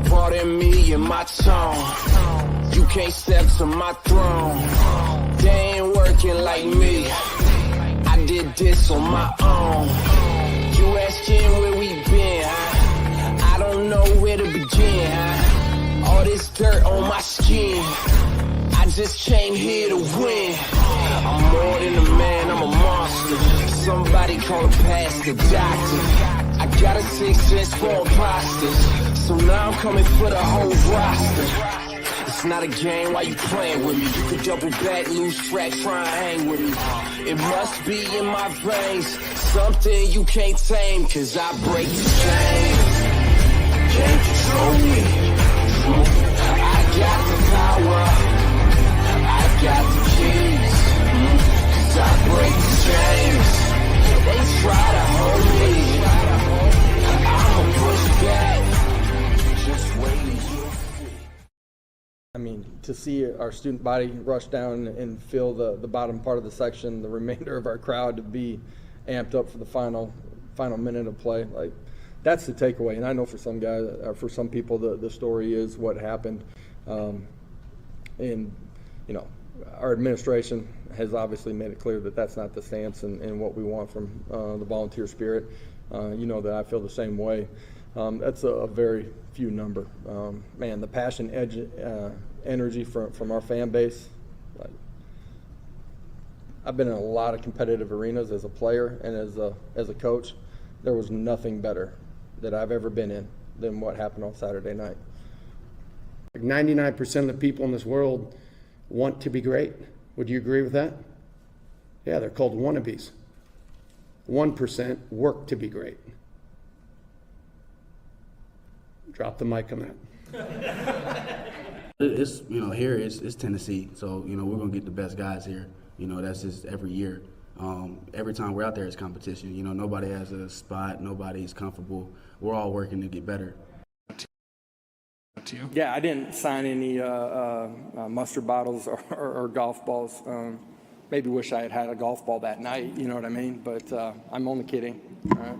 Pardon me and my tone. You can't step to my throne. They ain't working like me. I did this on my own. You asking where we been, huh? I don't know where to begin, huh? All this dirt on my skin. I just came here to win. I'm more than a man, I'm a monster. Somebody call a pastor, doctor. I got a 6 cents for imposters. So now I'm coming for the whole roster. It's not a game, why you playing with me? You could double back, lose track, try and hang with me. It must be in my veins, something you can't tame, cause I break the chains. Can't control me. I got the power, I got the keys, cause I break the chains. They try to hold me, I'ma push back, just wait and you'll see. I mean, to see our student body rush down and fill the bottom part of the section, the remainder of our crowd to be amped up for the final minute of play, like, that's the takeaway. And I know for some guys, for some people, the story is what happened. And, you know, our administration has obviously made it clear that that's not the stance and what we want from the volunteer spirit. You know that I feel the same way. That's a very few number. Man, the passion, energy from our fan base. Like, I've been in a lot of competitive arenas as a player and as a coach. There was nothing better that I've ever been in than what happened on Saturday night. 99% of the people in this world want to be great. Would you agree with that? Yeah, they're called wannabes. 1% work to be great. Drop the mic on that. It's, you know, here it's Tennessee, so, you know, we're going to get the best guys here. You know, that's just every year. Every time we're out there, it's competition. You know, nobody has a spot. Nobody's comfortable. We're all working to get better. Yeah, I didn't sign any mustard bottles or golf balls. Maybe wish I had had a golf ball that night, you know what I mean? But I'm only kidding. All right.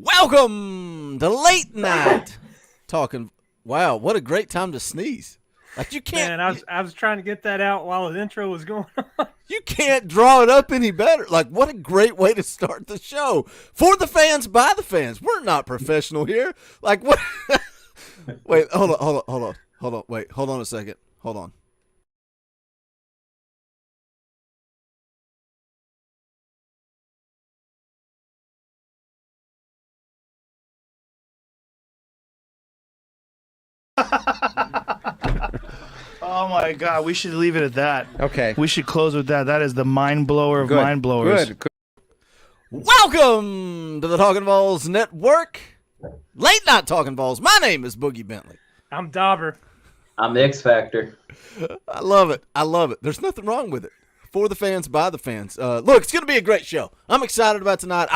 Welcome to late night talking. Wow, what a great time to sneeze! Like, you can't. Man, I was trying to get that out while the intro was going on. You can't draw it up any better. Like, what a great way to start the show. For the fans, by the fans. We're not professional here. Like, what? Wait, hold on. Wait, hold on a second. Hold on. Oh my God, we should leave it at that. Okay. We should close with that. That is the mind blower of mind blowers. Good. Welcome to the Talkin VAWLS Network. Late night Talkin VAWLS. My name is Boogie Bentley. I'm Dauber. I'm the X Factor. I love it. There's nothing wrong with it. For the fans, by the fans. Look, it's going to be a great show. I'm excited about tonight.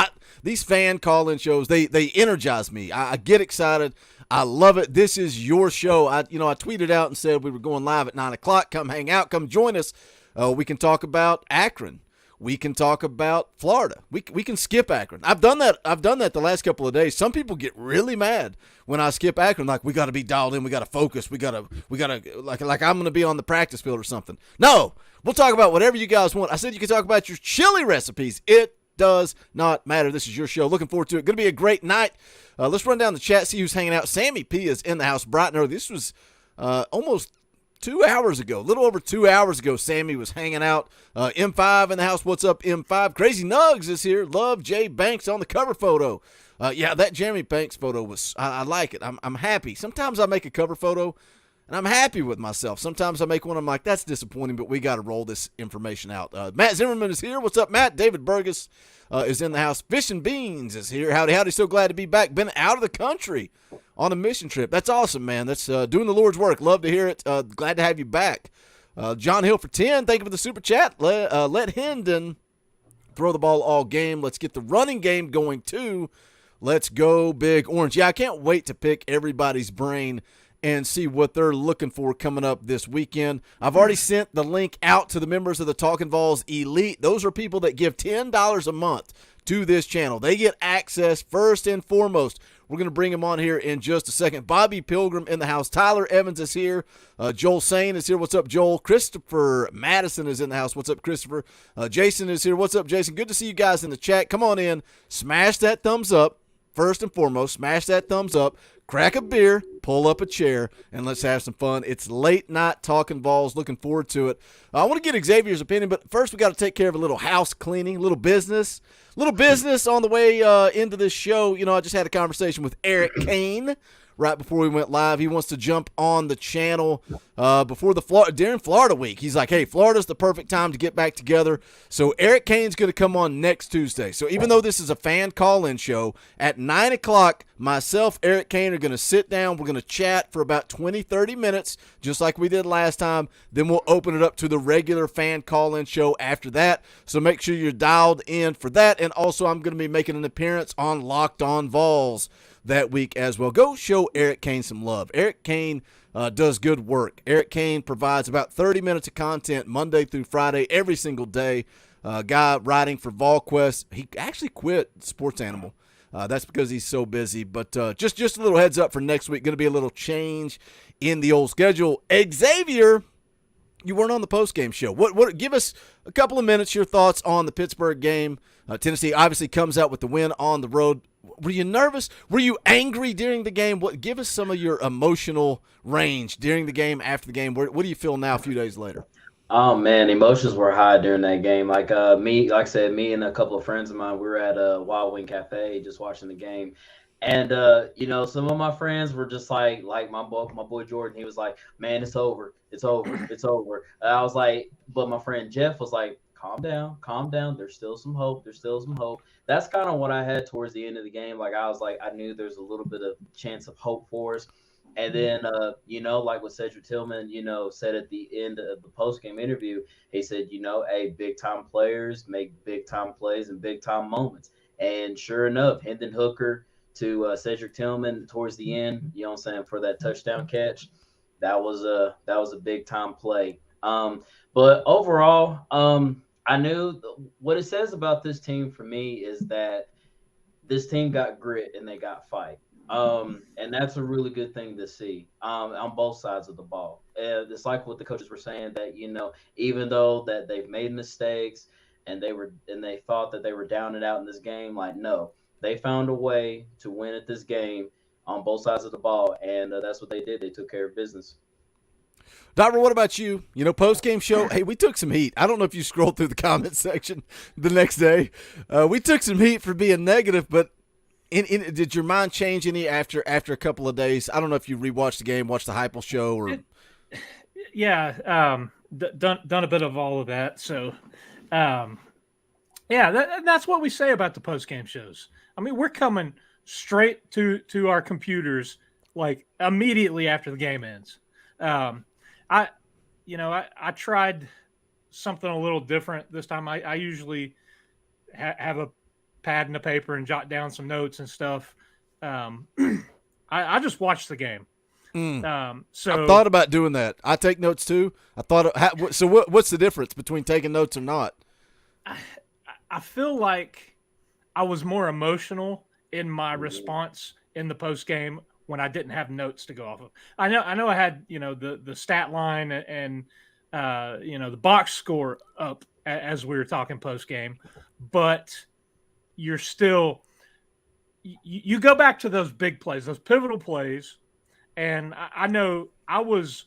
These fan call-in shows, they energize me. I get excited. I love it. This is your show. I tweeted out and said we were going live at 9 o'clock. Come hang out. Come join us. We can talk about Akron. We can talk about Florida. We can skip Akron. I've done that the last couple of days. Some people get really mad when I skip Akron. Like, we got to be dialed in. We got to focus. We got to like I'm going to be on the practice field or something. No, we'll talk about whatever you guys want. I said you can talk about your chili recipes. It does not matter. This is your show. Looking forward to it. Going to be a great night. Let's run down the chat, see who's hanging out. Sammy P is in the house bright and early. This was almost 2 hours ago, a little over 2 hours ago. Sammy was hanging out. M5 in the house. What's up, M5? Crazy Nugs is here. Love Jay Banks on the cover photo. Yeah, that Jeremy Banks photo was, I like it. I'm happy. Sometimes I make a cover photo and I'm happy with myself. Sometimes I make one, I'm like, that's disappointing, but we got to roll this information out. Matt Zimmerman is here. What's up, Matt? David Burgess is in the house. Fish and Beans is here. Howdy, howdy. So glad to be back. Been out of the country on a mission trip. That's awesome, man. That's doing the Lord's work. Love to hear it. Glad to have you back. John Hill for 10. Thank you for the super chat. Let Hendon throw the ball all game. Let's get the running game going, too. Let's go Big Orange. Yeah, I can't wait to pick everybody's brain and see what they're looking for coming up this weekend. I've already sent the link out to the members of the Talkin VAWLS Elite. Those are people that give $10 a month to this channel. They get access first and foremost. We're going to bring him on here in just a second. Bobby Pilgrim in the house. Tyler Evans is here. Joel Sane is here. What's up, Joel? Christopher Madison is in the house. What's up, Christopher? Jason is here. What's up, Jason? Good to see you guys in the chat. Come on in. Smash that thumbs up. First and foremost, smash that thumbs up. Crack a beer, pull up a chair, and let's have some fun. It's late night Talkin VAWLS. Looking forward to it. I want to get Xavier's opinion, but first we got to take care of a little house cleaning, a little business on the way into this show. You know, I just had a conversation with Eric Kane right before we went live. He wants to jump on the channel during Florida week. He's like, hey, Florida's the perfect time to get back together. So Eric Kane's going to come on next Tuesday. So even though this is a fan call-in show, at 9 o'clock, myself, Eric Kane are going to sit down. We're going to chat for about 20, 30 minutes, just like we did last time. Then we'll open it up to the regular fan call-in show after that. So make sure you're dialed in for that. And also, I'm going to be making an appearance on Locked On VAWLS that week as well. Go show Eric Kane some love. Eric Kane does good work. Eric Kane provides about 30 minutes of content Monday through Friday, every single day. Guy writing for VolQuest. He actually quit Sports Animal. That's because he's so busy. But just a little heads up for next week. Going to be a little change in the old schedule. Xavier, you weren't on the post-game show. What? Give us a couple of minutes, your thoughts on the Pittsburgh game. Tennessee obviously comes out with the win on the road. Were you nervous? Were you angry during the game? Give us some of your emotional range during the game, after the game. What do you feel now a few days later? Oh man, emotions were high during that game. Like me and a couple of friends of mine, we were at a Wild Wing Cafe just watching the game. And you know, some of my friends were just like my boy Jordan, he was like, man, it's over. It's over. It's over. And I was like, but my friend Jeff was like, calm down. There's still some hope. That's kind of what I had towards the end of the game. Like I was like, I knew there's a little bit of chance of hope for us. And then, you know, like what Cedric Tillman, you know, said at the end of the post-game interview, he said, you know, hey, big-time players make big-time plays and big-time moments. And sure enough, Hendon Hooker to Cedric Tillman towards the end, you know what I'm saying, for that touchdown catch, that was a big-time play. But overall, I knew what it says about this team for me is that this team got grit and they got fight. And that's a really good thing to see on both sides of the ball. It's like what the coaches were saying, that, you know, even though that they've made mistakes and they thought that they were down and out in this game, like, no, they found a way to win at this game on both sides of the ball. And that's what they did. They took care of business. Doctor, what about you? You know, post-game show, hey, we took some heat. I don't know if you scrolled through the comment section the next day. We took some heat for being negative, but did your mind change any after a couple of days? I don't know if you rewatched the game, watched the Heupel show, or yeah, done a bit of all of that. So, yeah, that's what we say about the post game shows. I mean, we're coming straight to our computers like immediately after the game ends. I tried something a little different this time. I usually have a pad and a paper and jot down some notes and stuff. I just watched the game. So I thought about doing that. I take notes too. So what's the difference between taking notes or not? I feel like I was more emotional in my response in the post game when I didn't have notes to go off of. I know I had, you know, the stat line and you know, the box score up as we were talking post game, but you're still you go back to those big plays, those pivotal plays, and I know I was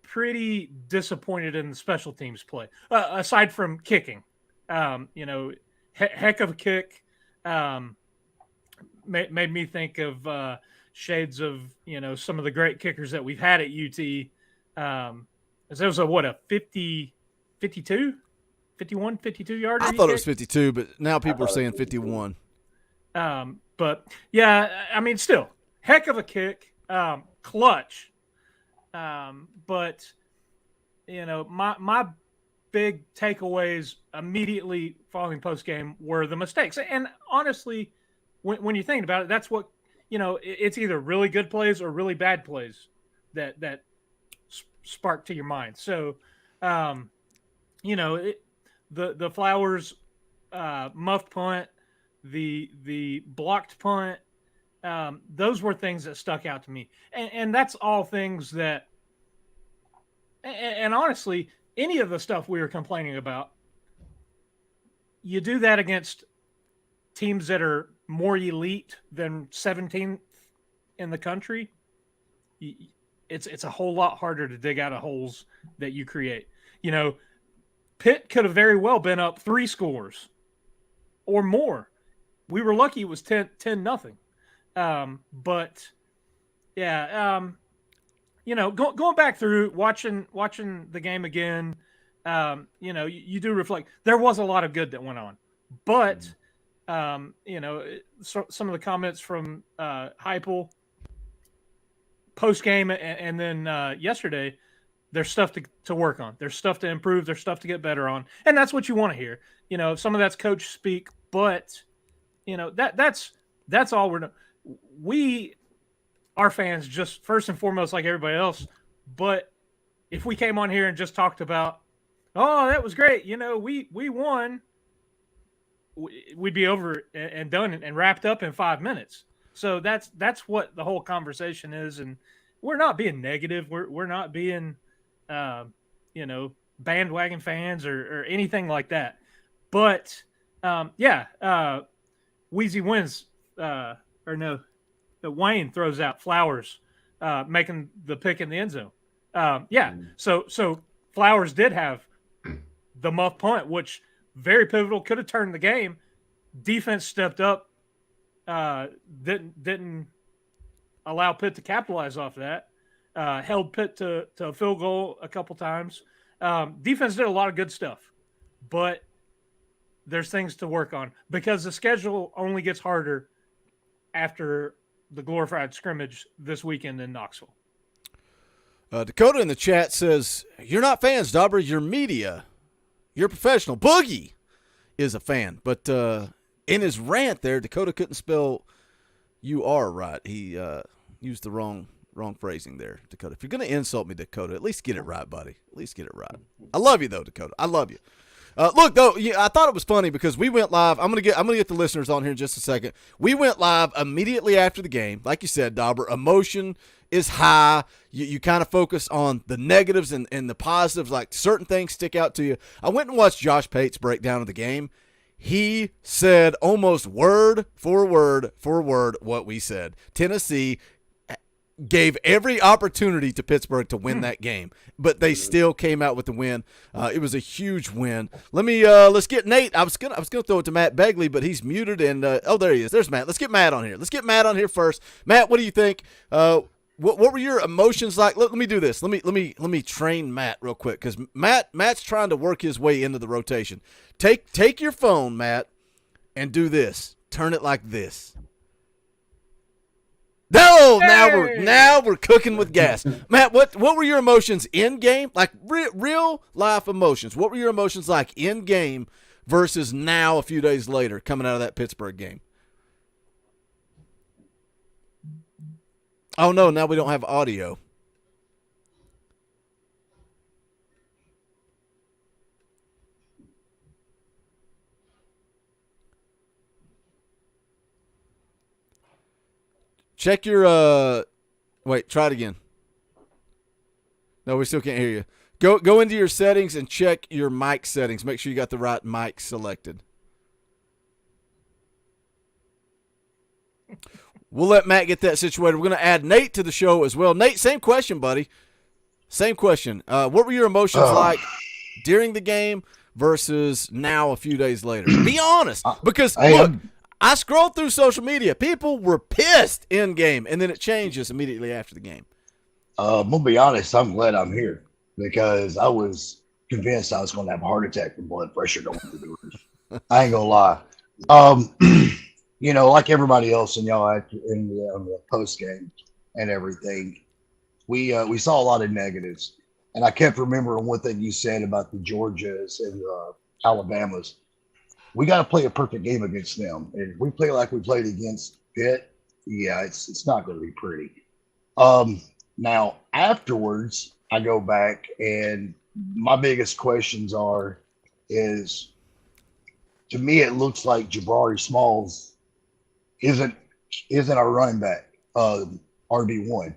pretty disappointed in the special teams play, aside from kicking. You know, heck of a kick. Made me think of shades of, some of the great kickers that we've had at UT. There was a 52, 51, 52 yarder. I thought it was 52, but now people are saying 51. But yeah, I mean, still heck of a kick, clutch. But my big takeaways immediately following post game were the mistakes. And honestly, when you think about it, that's what, it's either really good plays or really bad plays that spark to your mind. So, the Flowers muffed punt, the blocked punt, those were things that stuck out to me. And that's all things that, and honestly, any of the stuff we were complaining about, you do that against teams that are more elite than 17th in the country. It's a whole lot harder to dig out of holes that you create. Pitt could have very well been up 3 scores or more. We were lucky it was 10-0. But yeah, going back through watching the game again, you do reflect. There was a lot of good that went on, but some of the comments from Heupel post game and then yesterday, there's stuff to work on. There's stuff to improve. There's stuff to get better on, and that's what you want to hear. Some of that's coach speak, but that's all we're doing. We are fans just first and foremost, like everybody else. But if we came on here and just talked about, oh, that was great, we won, we'd be over and done and wrapped up in 5 minutes. So that's what the whole conversation is, and we're not being negative. We're not being, bandwagon fans or anything like that. But Wheezy wins, Wayne throws out Flowers, making the pick in the end zone. So Flowers did have the muff punt, which very pivotal, could have turned the game. Defense stepped up, didn't allow Pitt to capitalize off that. Held Pitt to a field goal a couple times. Defense did a lot of good stuff, but there's things to work on because the schedule only gets harder after the glorified scrimmage this weekend in Knoxville. Dakota in the chat says, you're not fans, Dauber. You're media. You're professional. Boogie is a fan. But in his rant there, Dakota couldn't spell "you are" right. He used the wrong phrasing there, Dakota. If you're going to insult me, Dakota, at least get it right, buddy. At least get it right. I love you, though, Dakota. I love you. Look, though, I thought it was funny because we went live. I'm gonna get the listeners on here in just a second. We went live immediately after the game. Like you said, Dauber, emotion is high. You kind of focus on the negatives and the positives, like certain things stick out to you. I went and watched Josh Pate's breakdown of the game. He said almost word for word what we said. Tennessee gave every opportunity to Pittsburgh to win that game, but they still came out with the win. It was a huge win. Let's get Nate. I was gonna throw it to Matt Begley, but he's muted. And there he is. There's Matt. Let's get Matt on here. Let's get Matt on here first. Matt, what do you think? What were your emotions like? Let me do this. Let me train Matt real quick because Matt's trying to work his way into the rotation. Take your phone, Matt, and do this. Turn it like this. No, now we're cooking with gas. Matt, what were your emotions in game? Like real life emotions. What were your emotions like in game versus now a few days later coming out of that Pittsburgh game? Oh no, now we don't have audio. Check your wait, try it again. No, we still can't hear you. Go into your settings and check your mic settings. Make sure you got the right mic selected. We'll let Matt get that situated. We're going to add Nate to the show as well. Nate, same question, buddy. Same question. What were your emotions like during the game versus now a few days later? Be honest, because look, I scrolled through social media. People were pissed in game, and then it changes immediately after the game. I'm gonna be honest. I'm glad I'm here because I was convinced I was going to have a heart attack from blood pressure going through the roof. I ain't gonna lie. Like everybody else in y'all in the post game and everything, we saw a lot of negatives, and I kept remembering one thing you said about the Georgias and the Alabamas. We got to play a perfect game against them, and if we play like we played against Pitt, yeah, it's not going to be pretty. Now afterwards, I go back and my biggest questions is to me it looks like Jabari Smalls isn't our running back, RB1.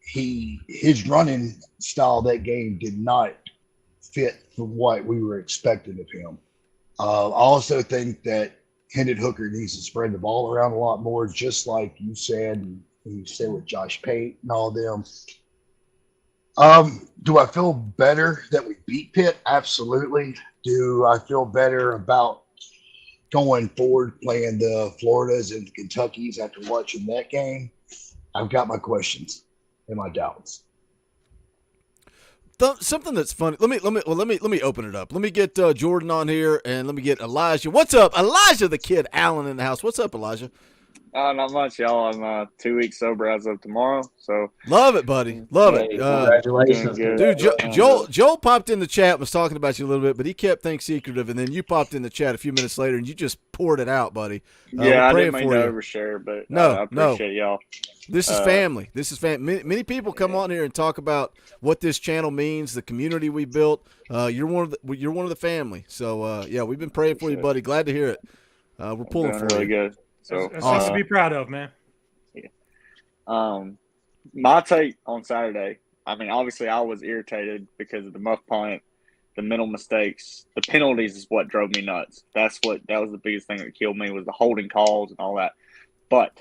His running style that game did not fit for what we were expecting of him. I also think that Hendon Hooker needs to spread the ball around a lot more, just like you said, and you said with Josh Pate and all them. Do I feel better that we beat Pitt? Absolutely. Do I feel better about going forward playing the Floridas and the Kentuckys after watching that game? I've got my questions and my doubts. Something that's funny. Let me open it up. Let me get Jordan on here, and let me get Elijah. What's up, Elijah? The kid Allen in the house. What's up, Elijah? Not much, y'all. I'm 2 weeks sober as of tomorrow, so love it, buddy. Love it. Congratulations, dude. Joel popped in the chat, was talking about you a little bit, but he kept things secretive, and then you popped in the chat a few minutes later, and you just poured it out, buddy. I didn't mean to overshare, but I appreciate y'all. This is family. This is family. Many people come on here and talk about what this channel means, the community we built. You're one of the family. So we've been praying for you, buddy. Glad to hear it. We're pulling for really you. Good. So it's something to be proud of, man. Yeah. My take on Saturday. I mean, obviously, I was irritated because of the muff punt, the mental mistakes, the penalties is what drove me nuts. That was the biggest thing that killed me was the holding calls and all that. But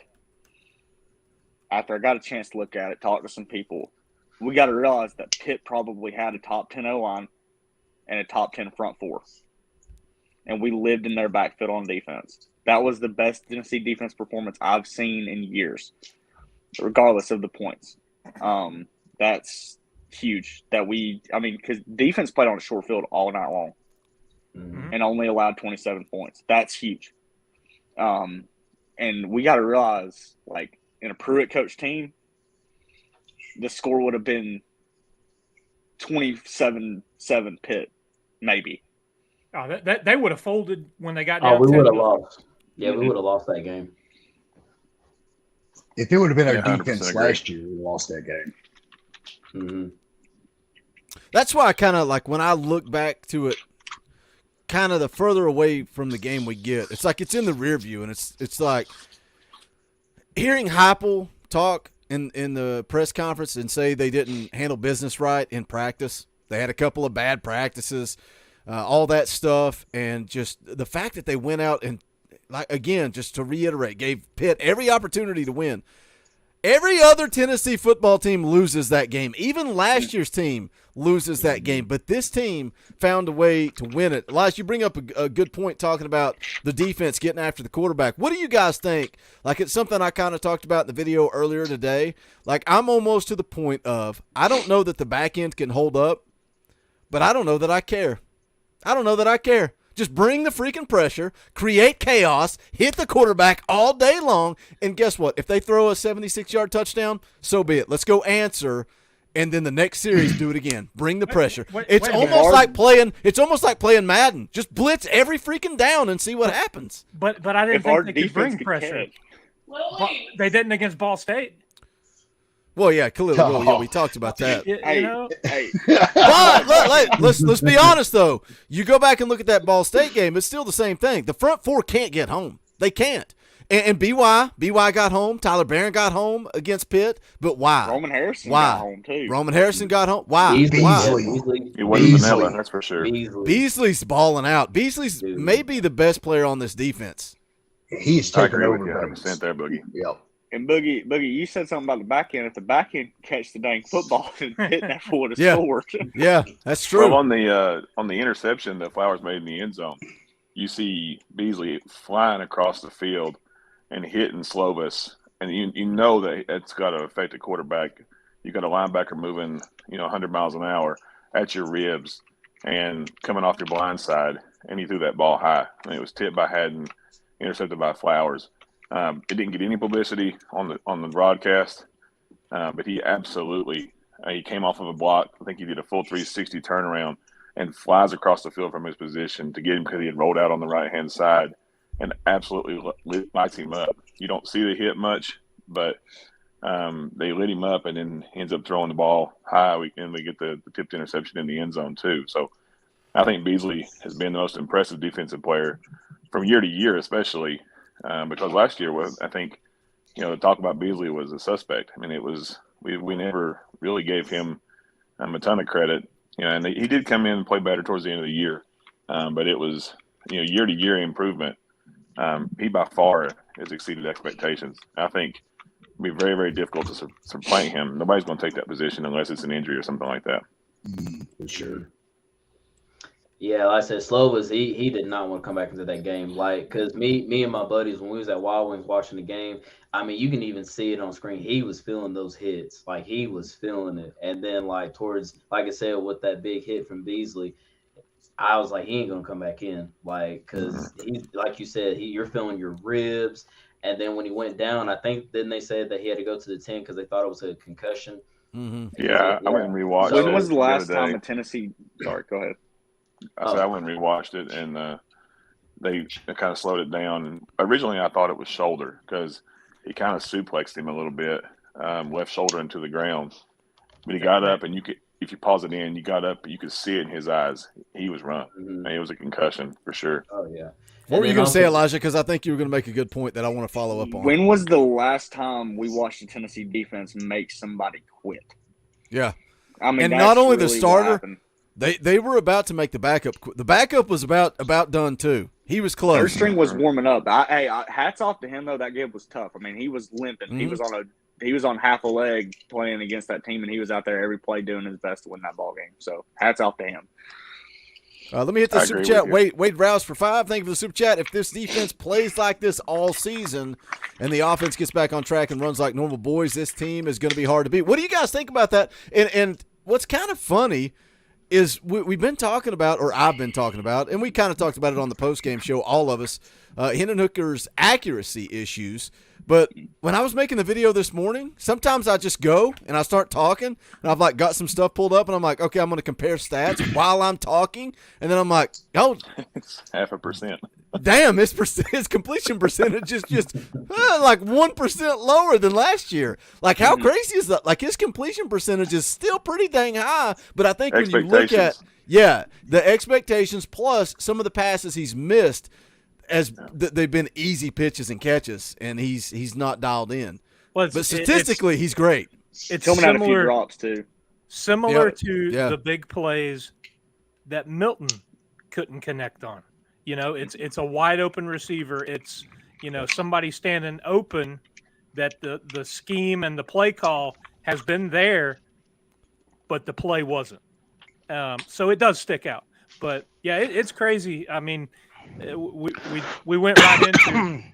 after I got a chance to look at it, talk to some people, we got to realize that Pitt probably had a top 10 O-line and a top 10 front four. And we lived in their backfield on defense. That was the best Dynasty defense performance I've seen in years, regardless of the points. That's huge because defense played on a short field all night long and only allowed 27 points. That's huge. And we got to realize, like, in a Pruitt coach team, the score would have been 27-7 Pitt, maybe. Oh, they would have folded when they got down. Oh, we would have lost. Yeah, we would have lost that game. If it would have been our defense last year, we lost that game. Mm-hmm. That's why I kind of like when I look back to it, kind of the further away from the game we get, it's like it's in the rear view, and it's like hearing Heupel talk in the press conference and say they didn't handle business right in practice. They had a couple of bad practices, all that stuff, and just the fact that they went out and, like, again, just to reiterate, gave Pitt every opportunity to win. Every other Tennessee football team loses that game. Even last year's team loses that game. But this team found a way to win it. Elijah, you bring up a good point talking about the defense getting after the quarterback. What do you guys think? Like, it's something I kind of talked about in the video earlier today. Like, I'm almost to the point of I don't know that the back end can hold up, but I don't know that I care. I don't know that I care. Just bring the freaking pressure, create chaos, hit the quarterback all day long, and guess what? If they throw a 76-yard touchdown, so be it. Let's go answer, and then the next series do it again. Bring the pressure. It's almost like playing Madden. Just blitz every freaking down and see what happens. But I didn't think they could bring pressure. They didn't against Ball State. Well, yeah, clearly. Well, yeah, we talked about that. Hey. But let's be honest, though. You go back and look at that Ball State game, it's still the same thing. The front four can't get home. They can't. And BY got home. Tyler Barron got home against Pitt. But why? Roman Harrison got home, too. Roman Harrison got home. Why? Beasley. He wasn't vanilla, that's for sure. Beasley's balling out. Beasley's maybe the best player on this defense. He's taking over. 100% there, Boogie. Yep. And Boogie, you said something about the back end. If the back end catch the dang football and hit that would have scored. Yeah, that's true. Well, on the interception that Flowers made in the end zone, you see Beasley flying across the field and hitting Slovis, and you know that it's got to affect a quarterback. You got a linebacker moving, 100 miles an hour at your ribs and coming off your blind side, and he threw that ball high. And it was tipped by Haddon, intercepted by Flowers. It didn't get any publicity on the broadcast, but he absolutely he came off of a block. I think he did a full 360 turnaround and flies across the field from his position to get him because he had rolled out on the right-hand side and absolutely lights him up. You don't see the hit much, but they lit him up, and then he ends up throwing the ball high, and they get the tipped interception in the end zone too. So I think Beasley has been the most impressive defensive player from year to year, especially because last year I think the talk about Beasley was a suspect. I mean, it was we never really gave him a ton of credit. And he did come in and play better towards the end of the year, but it was year to year improvement. He by far has exceeded expectations. I think it'd be very, very difficult to supplant him. Nobody's going to take that position unless it's an injury or something like that. For sure. Yeah, like I said, Slovis, he did not want to come back into that game. Like, because me and my buddies, when we was at Wild Wings watching the game, I mean, you can even see it on screen. He was feeling those hits. Like, he was feeling it. And then, like I said, with that big hit from Beasley, I was like, he ain't going to come back in. Like, because, like you said, you're feeling your ribs. And then when he went down, I think then they said that he had to go to the tent because they thought it was a concussion. Mm-hmm. Yeah, I went and rewatched it. When was the last time in Tennessee? Sorry, go ahead. I went and rewatched it, and they kind of slowed it down. Originally, I thought it was shoulder because he kind of suplexed him a little bit, left shoulder into the ground. But he got up, and if you pause it in, you got up, you could see it in his eyes. He was run. Mm-hmm. It was a concussion for sure. Oh, yeah. What were you going to say, Elijah? Because I think you were going to make a good point that I want to follow up on. When was the last time we watched the Tennessee defense make somebody quit? Yeah. I mean, and not only the starter, they were about to make the backup quit. The backup was about done too. He was close. Third string was warming up. Hats off to him though. That game was tough. I mean, he was limping. Mm-hmm. He was on half a leg playing against that team, and he was out there every play doing his best to win that ball game. So hats off to him. Let me hit the super chat. Wade Rouse for 5. Thank you for the super chat. If this defense plays like this all season and the offense gets back on track and runs like normal boys, this team is going to be hard to beat. What do you guys think about that? And what's kind of funny is we've been talking about, or I've been talking about, and we kind of talked about it on the postgame show, all of us, Hendon Hooker's accuracy issues. But when I was making the video this morning, sometimes I just go and I start talking, and I've like got some stuff pulled up, and I'm like, okay, I'm going to compare stats while I'm talking, and then I'm like, oh, it's 0.5%. Damn, his completion percentage is just like 1% lower than last year. Like, how crazy is that? Like, his completion percentage is still pretty dang high, but I think when you look at the expectations plus some of the passes he's missed, as they've been easy pitches and catches, and he's not dialed in. Well, but statistically, he's great. It's coming out a few drops too. Similar to the big plays that Milton couldn't connect on. It's a wide open receiver. It's somebody standing open that the scheme and the play call has been there, but the play wasn't. So it does stick out. But yeah, it's crazy. I mean, we went right into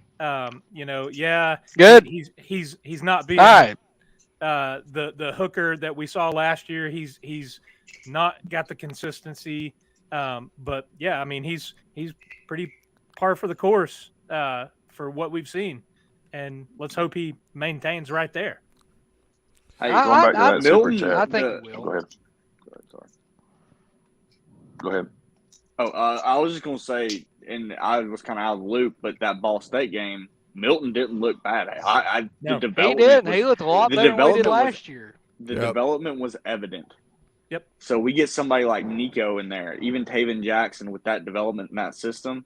good. He's not being the hooker that we saw last year. He's not got the consistency. But yeah, I mean he's pretty par for the course for what we've seen, and let's hope he maintains right there. Hey, going back to that Milton, super chat. I think he will. Go ahead. Sorry. Go ahead. I was just gonna say, and I was kind of out of the loop, but that Ball State game, Milton didn't look bad. He did. He looked a lot better than he did last year. The development was evident. Yep. So we get somebody like Nico in there, even Taven Jackson with that development in that system.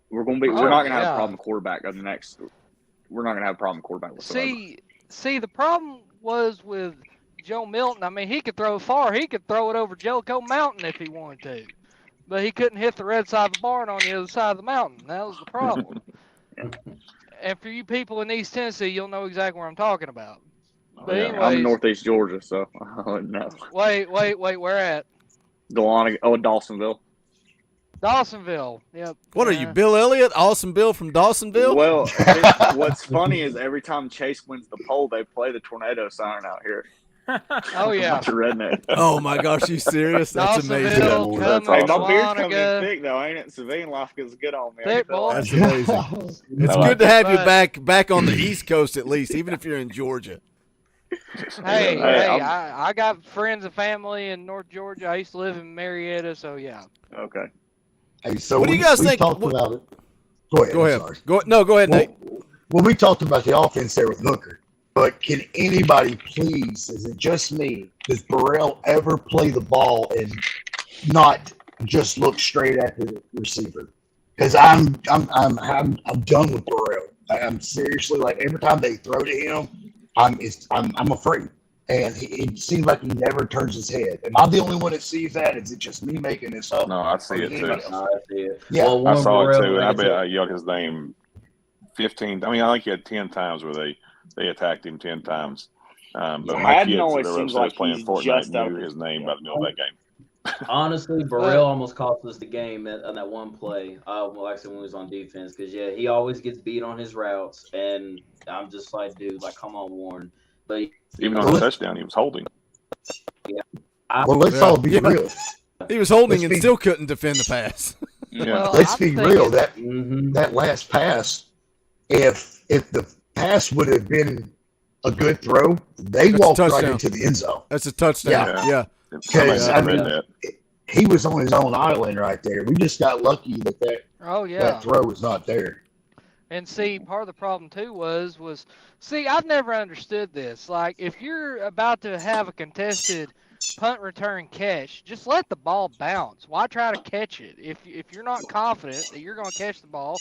We're not gonna have a problem quarterback on the next. We're not gonna have a problem quarterback whatsoever. See, the problem was with Joe Milton. I mean, he could throw far. He could throw it over Jellicoe Mountain if he wanted to, but he couldn't hit the red side of the barn on the other side of the mountain. That was the problem. And for you people in East Tennessee, you'll know exactly what I'm talking about. But anyways, I'm in Northeast Georgia, so I don't know. Wait, where at? Dawsonville. Dawsonville. Yep. What are you, Bill Elliott? Awesome Bill from Dawsonville? Well, what's funny is every time Chase wins the poll, they play the tornado siren out here. Oh yeah. Bunch of redneck. Oh my gosh, you serious? That's amazing. Dawsonville, Hey, Cumberland, my beard's coming in Dahlonega. thick though, ain't it? Civilian life gets good on me. Thick, boy. That's amazing. It's good to have you back on the East Coast at least, even if you're in Georgia. Hey, I got friends and family in North Georgia. I used to live in Marietta, so yeah. Okay. Hey, so What do you guys think? Talked about it. Go ahead. Go I'm ahead. sorry. Go ahead, Nate. Well, we talked about the offense there with Hooker, but can anybody please, is it just me, does Burrell ever play the ball and not just look straight at the receiver? Because I'm done with Burrell. I'm seriously, like, every time they throw to him, I'm afraid. And it seems like he never turns his head. Am I the only one that sees that? Is it just me making this up? No, I see it too. I see it. Yeah. Well, I one saw it Burrell, too, and I like bet said- I yelled his name 15. I mean, I think he had 10 times where they attacked him 10 times. But my Madden kids always that were seems upstairs like playing he's Fortnite just knew out his name by the middle of that game. Honestly, Burrell almost cost us the game on that one play. Well, actually, when he was on defense, because he always gets beat on his routes, and I'm just like, dude, like, come on, Warren. But Even on the touchdown, he was holding. Yeah. Well, let's all be real. He was holding and still couldn't defend the pass. Yeah. Let's be real. That last pass, if the pass would have been a good throw, they walked right into the end zone. That's a touchdown. Yeah. Because he was on his own island right there. We just got lucky that that throw was not there. And see, part of the problem too was see, I've never understood this. Like, if you're about to have a contested punt return catch, just let the ball bounce. Why try to catch it? If you're not confident that you're going to catch the ball,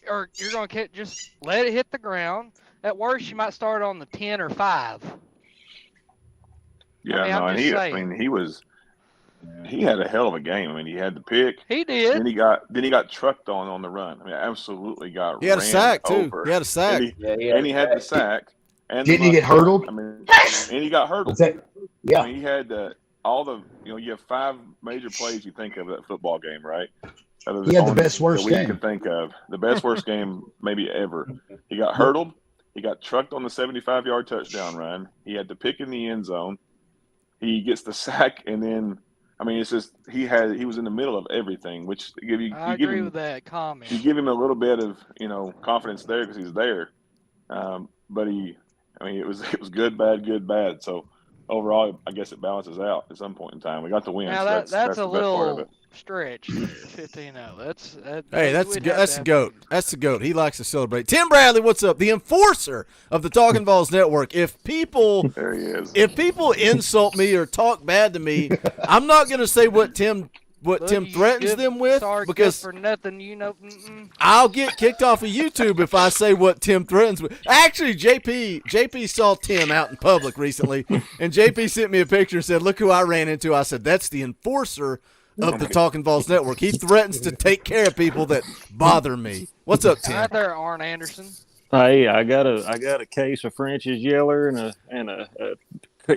or you're going to catch, just let it hit the ground. At worst, you might start on the 10 or 5. Yeah, he had a hell of a game. I mean, he had the pick. He did. Then he got trucked on the run. I mean, absolutely got. He had a sack too. over. He had a sack. And he had the sack. And didn't he get hurdled? I mean, and he got hurdled. Yeah. I mean, he had all the you have 5 major plays you think of that football game, right? He had the best worst that we game. could think of. The best worst game maybe ever. He got hurdled. He got trucked on the 75-yard touchdown run. He had the pick in the end zone. He gets the sack, and then I mean, it's just he was in the middle of everything, which I agree with that comment. You give him a little bit of confidence there because he's there, but it was good, bad. So overall, I guess it balances out at some point in time. We got the win. Now so that's a the best part of little it. stretch. 15-0. That's the GOAT. That's the GOAT. He likes to celebrate. Tim Bradley, what's up? The enforcer of the Talkin VAWLS Network. If people insult me or talk bad to me, I'm not going to say what Tim threatens them with, because for nothing, I'll get kicked off of YouTube if I say what Tim threatens with. Actually, JP saw Tim out in public recently, and JP sent me a picture and said, "Look who I ran into." I said, "That's the enforcer of the Talkin VAWLS Network. He threatens to take care of people that bother me." What's up, Tim? Right there, Arn Anderson. Hey, I got a case of French's Yeller and a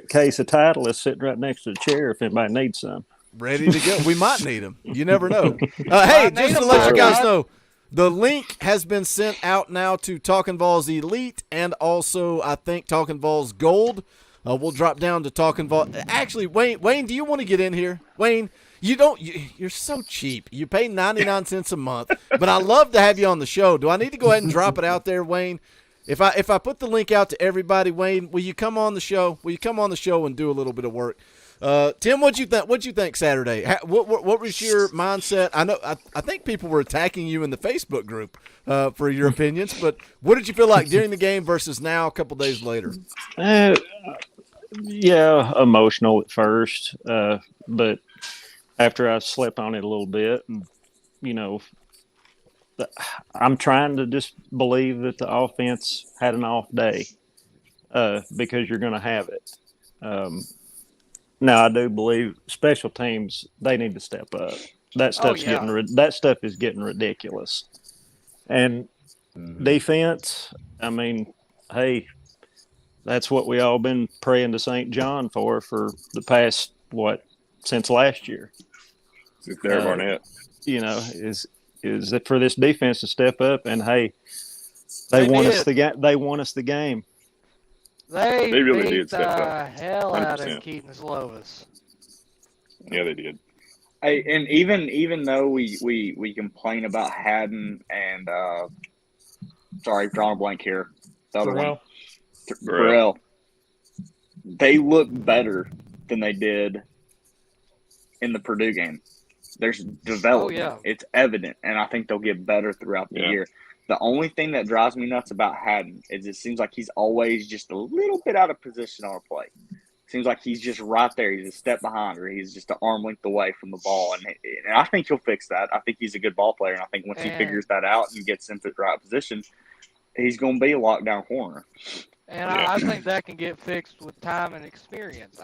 case of Titleist sitting right next to the chair if anybody needs some. Ready to go. We might need them. You never know. Hey, just to let you guys know, the link has been sent out now to Talkin VAWLS Elite and also, I think, Talkin VAWLS Gold. We'll drop down to Talkin VAWLS. Actually, Wayne, do you want to get in here? Wayne, you're so cheap. You pay 99 cents a month, but I love to have you on the show. Do I need to go ahead and drop it out there, Wayne? If I put the link out to everybody, Wayne, will you come on the show? Will you come on the show and do a little bit of work? Tim, what'd you think Saturday? What was your mindset? I know I think people were attacking you in the Facebook group for your opinions, but what did you feel like during the game versus now a couple days later? Yeah, emotional at first, but after I slept on it a little bit, and I'm trying to just believe that the offense had an off day, because you're going to have it. Now I do believe special teams, they need to step up. That stuff is getting ridiculous. And defense, I mean, hey, that's what we all been praying to St. John for the past since last year. There, Barnett. is that for this defense to step up and hey, they want us the game. They really beat did step the up. hell out of 100%. Keaton Slovis. Yeah, they did. Hey, and even though we complain about Haddon and sorry, drawing a blank here, the other one, Burrell, they look better than they did in the Purdue game. There's development. Oh, yeah. It's evident, and I think they'll get better throughout the year. The only thing that drives me nuts about Haddon is it seems like he's always just a little bit out of position on a play. Seems like he's just right there. He's a step behind, or he's just an arm length away from the ball. And I think he'll fix that. I think he's a good ball player, and I think once he figures that out and gets into the right position, he's going to be a lockdown corner. And I think that can get fixed with time and experience.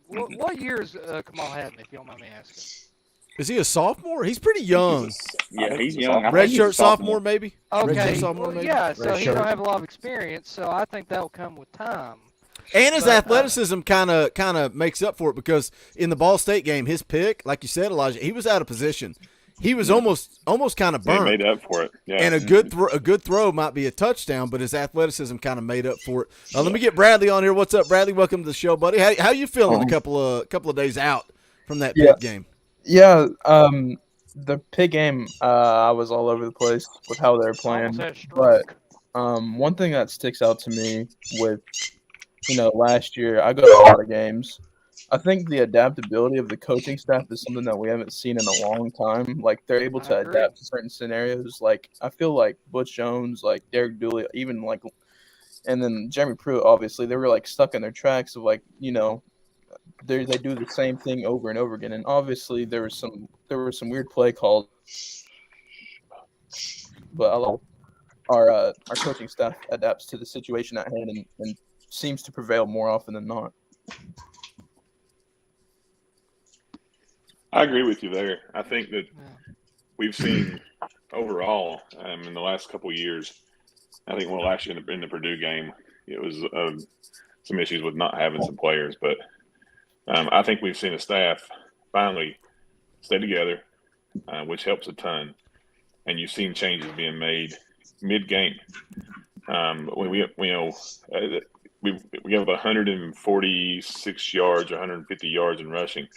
What year is Kamal Haddon, if you don't mind me asking? Is he a sophomore? He's pretty young. He's young. Redshirt sophomore, maybe? Okay. Sophomore, maybe? Yeah, so he don't have a lot of experience, so I think that will come with time. And his athleticism kind of makes up for it because in the Ball State game, his pick, like you said, Elijah, he was out of position. He was almost kind of burned. He made up for it. Yeah. And a good throw might be a touchdown, but his athleticism kind of made up for it. Let me get Bradley on here. What's up, Bradley? Welcome to the show, buddy. How you feeling a couple of days out from that Pitt game? Yeah, the Pitt game, I was all over the place with how they were playing. But one thing that sticks out to me with, last year, I go to a lot of games. I think the adaptability of the coaching staff is something that we haven't seen in a long time. Like, they're able to adapt to certain scenarios. Like, I feel like Butch Jones, like Derek Dooley, even like, and then Jeremy Pruitt, obviously, they were like stuck in their tracks of like, they do the same thing over and over again. And obviously there were some weird play calls, but our coaching staff adapts to the situation at hand and seems to prevail more often than not. I agree with you there. I think that we've seen overall in the last couple of years, I think last year in the Purdue game, it was some issues with not having some players, but I think we've seen a staff finally stay together, which helps a ton. And you've seen changes being made mid-game. We have 146 yards or 150 yards in rushing,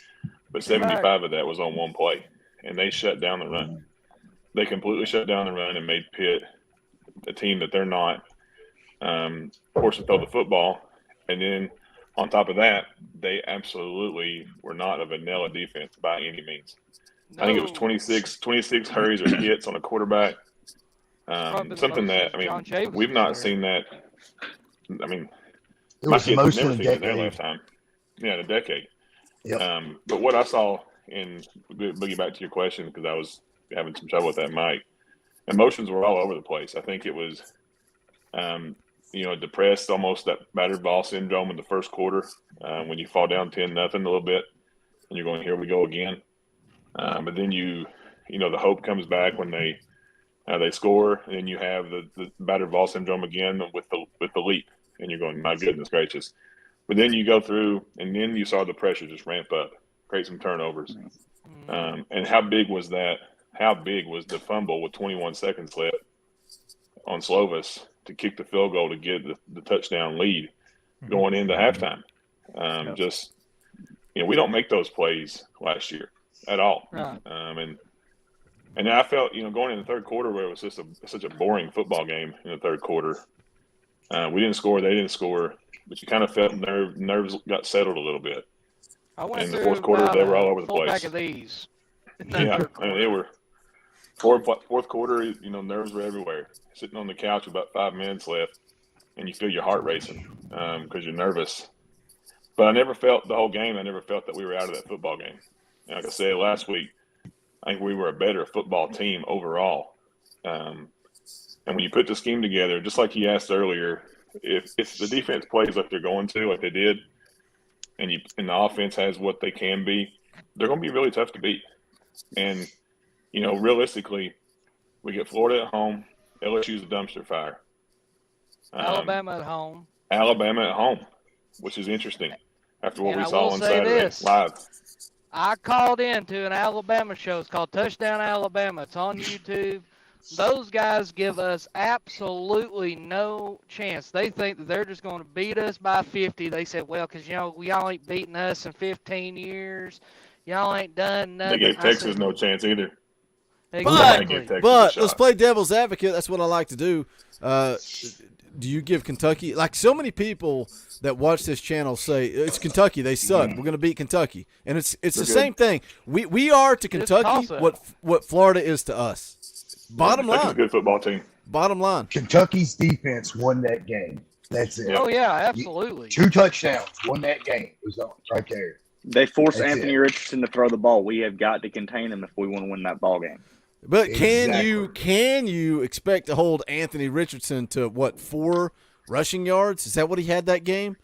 but 75 of that was on one play, and they shut down the run. They completely shut down the run and made Pitt a team that they're not, forced to throw the football, and then on top of that, they absolutely were not a vanilla defense by any means. No. I think it was 26 hurries or hits on a quarterback. Something that, we've not seen that. It was the most in a decade. Their lifetime. Yeah, in a decade. Yep. But what I saw, and boogie back to your question, because I was having some trouble with that mic, emotions were all over the place. I think it was depressed, almost that battered ball syndrome in the first quarter when you fall down 10-0 a little bit and you're going, here we go again. But then the hope comes back when they score, and then you have the battered ball syndrome again with the leap, and you're going, my goodness gracious. But then you go through, and then you saw the pressure just ramp up, create some turnovers. And how big was that? How big was the fumble with 21 seconds left on Slovis to kick the field goal to get the touchdown lead going into halftime? We don't make those plays last year at all. Right. And I felt, going in the third quarter where it was just such a boring football game in the third quarter. We didn't score, they didn't score, but you kind of felt nerves got settled a little bit. In the fourth quarter, they were all over the place. Back of these. Yeah, they were. Fourth quarter, nerves were everywhere. Sitting on the couch with about 5 minutes left, and you feel your heart racing because you're nervous. But I never felt the whole game. I never felt that we were out of that football game. And like I said last week, I think we were a better football team overall. And when you put the scheme together, just like you asked earlier, if the defense plays like they're going to, like they did, and the offense has what they can be, they're going to be really tough to beat. And realistically, we get Florida at home. LSU's a dumpster fire. Alabama at home. Alabama at home, which is interesting after what we saw on Saturday live. I called into an Alabama show. It's called Touchdown Alabama. It's on YouTube. Those guys give us absolutely no chance. They think that they're just going to beat us by 50. They said, well, because, y'all ain't beaten us in 15 years. Y'all ain't done nothing. They gave Texas no chance either. Exactly. But let's play devil's advocate. That's what I like to do. Do you give Kentucky – like so many people that watch this channel say, it's Kentucky. They suck. We're going to beat Kentucky. And it's the same thing. We are to Kentucky what Florida is to us. Bottom line. Kentucky's a good football team. Bottom line. Kentucky's defense won that game. That's it. Oh, yeah, absolutely. 2 touchdowns won that game. It was right there. They forced That's Anthony it. Richardson to throw the ball. We have got to contain him if we want to win that ball game. But can you expect to hold Anthony Richardson to, 4 rushing yards? Is that what he had that game?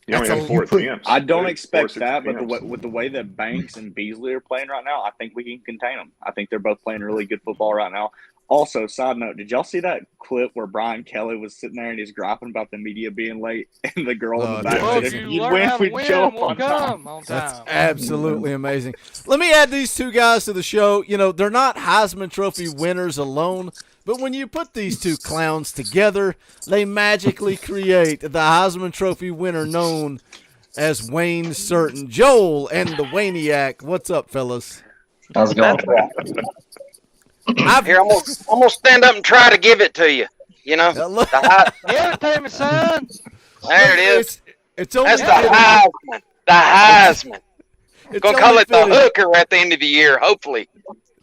He only had 4 attempts. I don't expect that, but with the way that Banks and Beasley are playing right now, I think we can contain them. I think they're both playing really good football right now. Also, side note, did y'all see that clip where Brian Kelly was sitting there and he's griping about the media being late and the girl in the back said, if you win, we'd show up on time. That's absolutely amazing. Let me add these 2 guys to the show. They're not Heisman Trophy winners alone, but when you put these 2 clowns together, they magically create the Heisman Trophy winner known as Wayne Certain. Joel and the Waniac. What's up, fellas? How's it going? Here, I'm gonna stand up and try to give it to you. Give it to me, son. There it is. It's only That's the Heisman. The Heisman. Gonna call it the hooker at the end of the year, hopefully.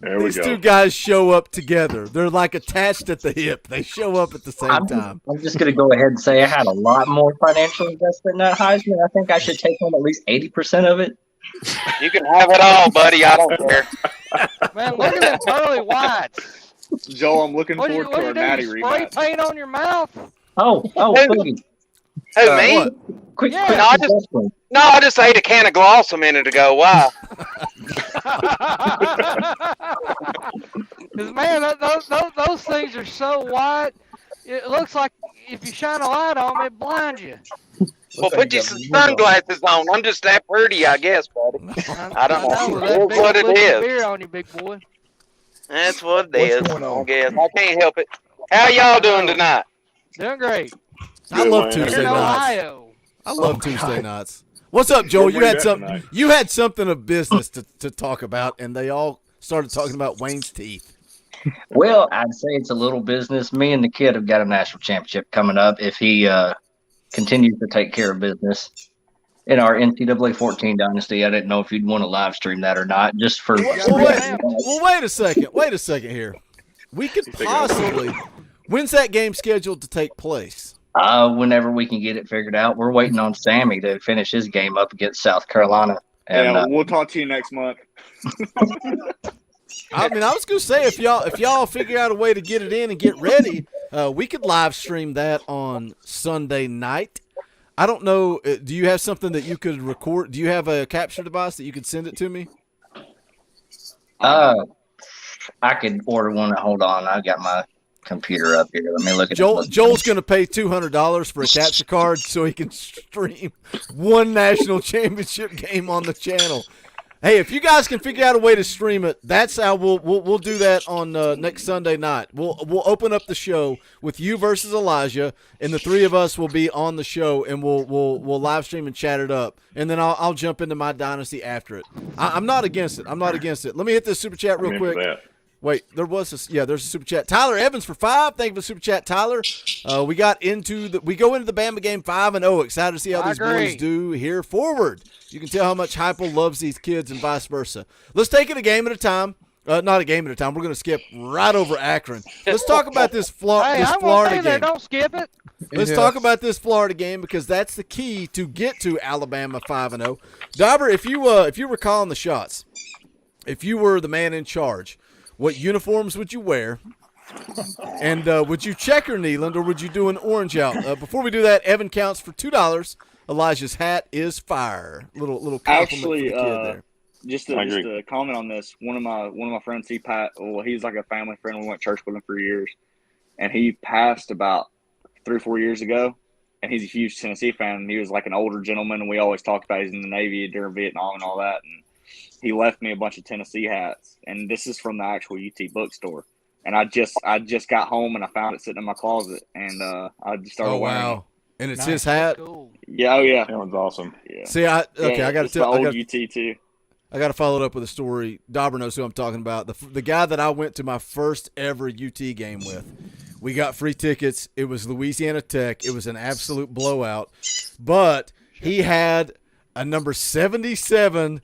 There we These go. 2 guys show up together. They're like attached at the hip. They show up at the same time. I'm just going to go ahead and say I had a lot more financial investment in that Heisman. I think I should take home at least 80% of it. You can have it all, buddy. I don't care. Man, look at them pearly whites. Joel, I'm looking forward to our Natty Spray rematch. paint on your mouth? Please. Who, me? Quick, Yeah. I just ate a can of gloss a minute ago. Why? Because, man, those things are so white, it looks like if you shine a light on them, it blinds you. Well, put you some sunglasses on. I'm just that pretty, I guess, buddy. I don't know. That's what it is. Beer on you, big boy. That's what it is. I guess. I can't help it. How y'all doing tonight? Doing great. I love Tuesday in nights. Ohio. I love Tuesday nights. What's up, Joel? You had something of business to talk about, and they all started talking about Wayne's teeth. Well, I'd say it's a little business. Me and the kid have got a national championship coming up if he continues to take care of business in our NCAA 14 Dynasty. I didn't know if you'd want to live stream that or not, just for. Wait a second. Wait a second here. We could possibly. When's that game scheduled to take place? Whenever we can get it figured out. We're waiting on Sammy to finish his game up against South Carolina. And, we'll talk to you next month. I was gonna say if y'all figure out a way to get it in and get ready, we could live stream that on Sunday night. I don't know. Do you have something that you could record? Do you have a capture device that you could send it to me? I could order one. Hold on, I got my computer up here. Let me look at Joel's going to pay $200 for a capture card so he can stream one national championship game on the channel. Hey, if you guys can figure out a way to stream it, that's how we'll do that on next Sunday night. We'll open up the show with you versus Elijah, and the 3 of us will be on the show, and we'll live stream and chat it up, and then I'll jump into my dynasty after it. I'm not against it. Let me hit this super chat real quick. Wait, there's a super chat. Tyler Evans for 5. Thank you for the super chat, Tyler. We go into the Bama game 5-0. Excited to see how these boys do here forward. You can tell how much Heupel loves these kids and vice versa. Let's take it a game at a time. Not a game at a time. We're going to skip right over Akron. Let's talk about this Florida game. Don't skip it. Let's talk about this Florida game because that's the key to get to Alabama 5-0. Dauber, if you were calling the shots, if you were the man in charge, what uniforms would you wear? And would you checker Neyland or would you do an orange out? Before we do that, Evan counts for $2. Elijah's hat is fire. Little compliment for the kid there. Just to comment on this, one of my friends, he's like a family friend. We went to church with him for years, and he passed about 3 or 4 years ago. And he's a huge Tennessee fan. And he was like an older gentleman, and we always talked about he's in the Navy during Vietnam and all that. And he left me a bunch of Tennessee hats, and this is from the actual UT bookstore. And I just got home and I found it sitting in my closet, and I just started wearing it. And it's his hat. Cool. Yeah, oh yeah, That one's awesome. yeah. See, I Yeah, got it's to the tell. old UT too. I got to follow it up with a story. Dauber knows who I'm talking about. The guy that I went to my first ever UT game with. We got free tickets. It was Louisiana Tech. It was an absolute blowout. But he had a number 77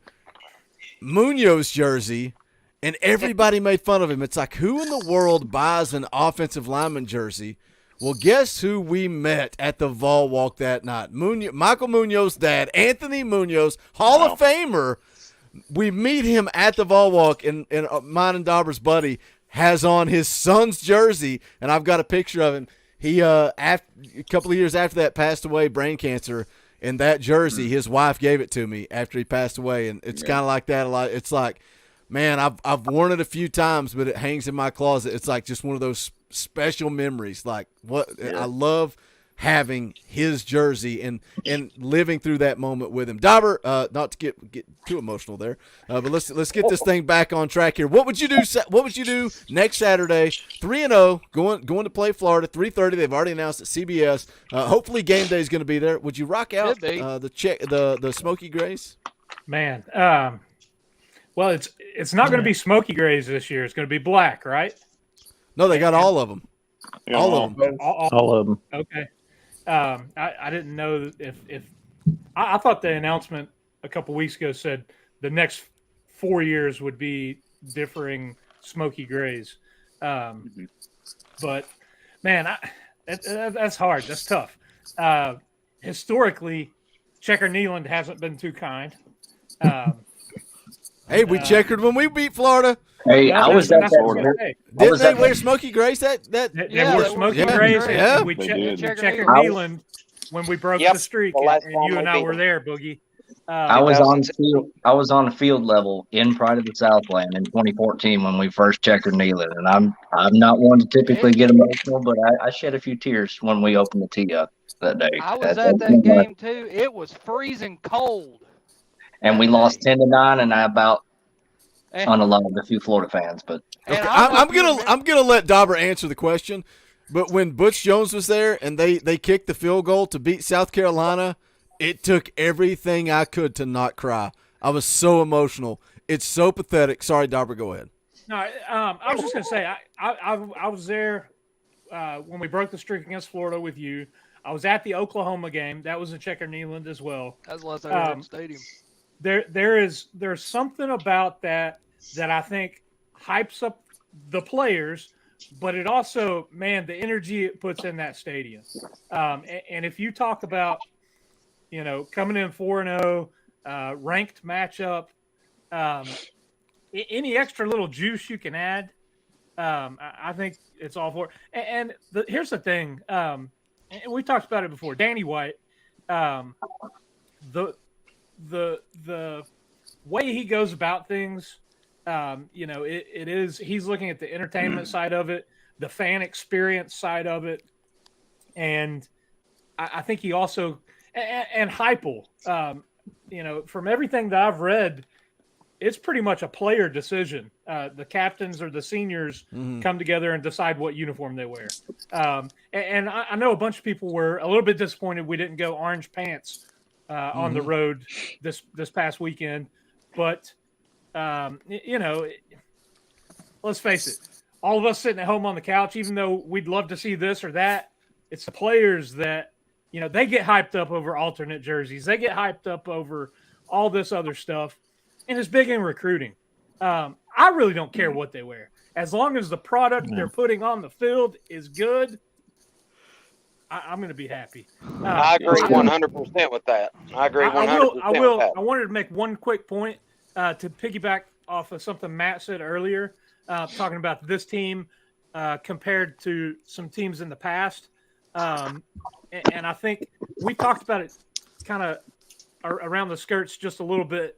Munoz jersey, and everybody made fun of him. It's like, who in the world buys an offensive lineman jersey? Well, guess who we met at the Vol Walk that night? Michael Munoz's dad, Anthony Munoz, Hall of Famer. We meet him at the Vol Walk, and mine and Dauber's buddy has on his son's jersey, and I've got a picture of him. He, a couple of years after that, passed away, brain cancer, and that jersey, his wife gave it to me after he passed away, and it's kind of like that a lot. It's like, man, I've worn it a few times, but it hangs in my closet. It's like just one of those special memories. Like I love having his jersey and living through that moment with him. Dauber, not to get too emotional there, but let's get this thing back on track here. What would you do? What would you do next Saturday? 3-0, going to play Florida. 3:30. They've already announced at CBS. Hopefully, game day is going to be there. Would you rock out the Smoky Grays? Man, well, it's not going to be Smoky Grays this year. It's going to be black, right? No, they got all of them. Yeah, All of them. All of them. Okay. I didn't know if I thought the announcement a couple weeks ago said the next 4 years would be differing Smoky Grays. But man, that's hard. That's tough. Historically, Checker Neyland hasn't been too kind. Hey, we checkered when we beat Florida. Hey, I was at that. Didn't they wear Smoky Grays? They wore Smoky Grays, and we Checker Neyland when we broke the streak, and you and I were there, Boogie. I was on the field level in Pride of the Southland in 2014 when we first checkered Neyland, and I'm not one to typically get emotional, but I shed a few tears when we opened the tee up that day. I was at that game too. It was freezing cold, and we lost 10-9, and I about unalive a few Florida fans. But okay, I'm gonna let Dauber answer the question. But when Butch Jones was there and they kicked the field goal to beat South Carolina, it took everything I could to not cry. I was so emotional. It's so pathetic. Sorry, Dauber, go ahead. No, I was just gonna say I was there when we broke the streak against Florida with you. I was at the Oklahoma game. That was in Checker Neyland as well. That was last night at the stadium. There's something about that I think hypes up the players, but it also, man, the energy it puts in that stadium. And if you talk about, coming in 4-0, ranked matchup, any extra little juice you can add, I think it's all for it. And here's the thing, and we talked about it before. Danny White, the way he goes about things, he's looking at the entertainment side of it, the fan experience side of it. And I think he also, and Heupel, from everything that I've read, it's pretty much a player decision. The captains or the seniors come together and decide what uniform they wear. And I know a bunch of people were a little bit disappointed we didn't go orange pants on the road this past weekend, but let's face it, all of us sitting at home on the couch, even though we'd love to see this or that, it's the players that they get hyped up over alternate jerseys, they get hyped up over all this other stuff, and it's big in recruiting. I really don't care what they wear, as long as the product they're putting on the field is good. I'm going to be happy. I agree 100% with that. I agree 100%. I will. I wanted to make one quick point to piggyback off of something Matt said earlier, talking about this team compared to some teams in the past. And I think we talked about it kind of around the skirts just a little bit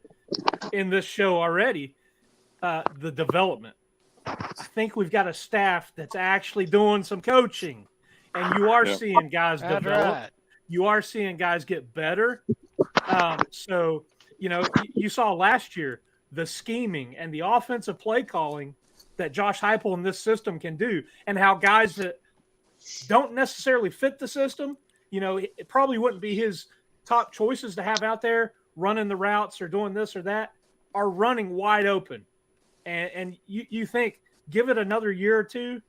in this show already. The development. I think we've got a staff that's actually doing some coaching. And you are seeing guys develop. Right. You are seeing guys get better. So, you saw last year the scheming and the offensive play calling that Josh Heupel and this system can do, and how guys that don't necessarily fit the system, it probably wouldn't be his top choices to have out there running the routes or doing this or that, are running wide open. And you think, give it another year or two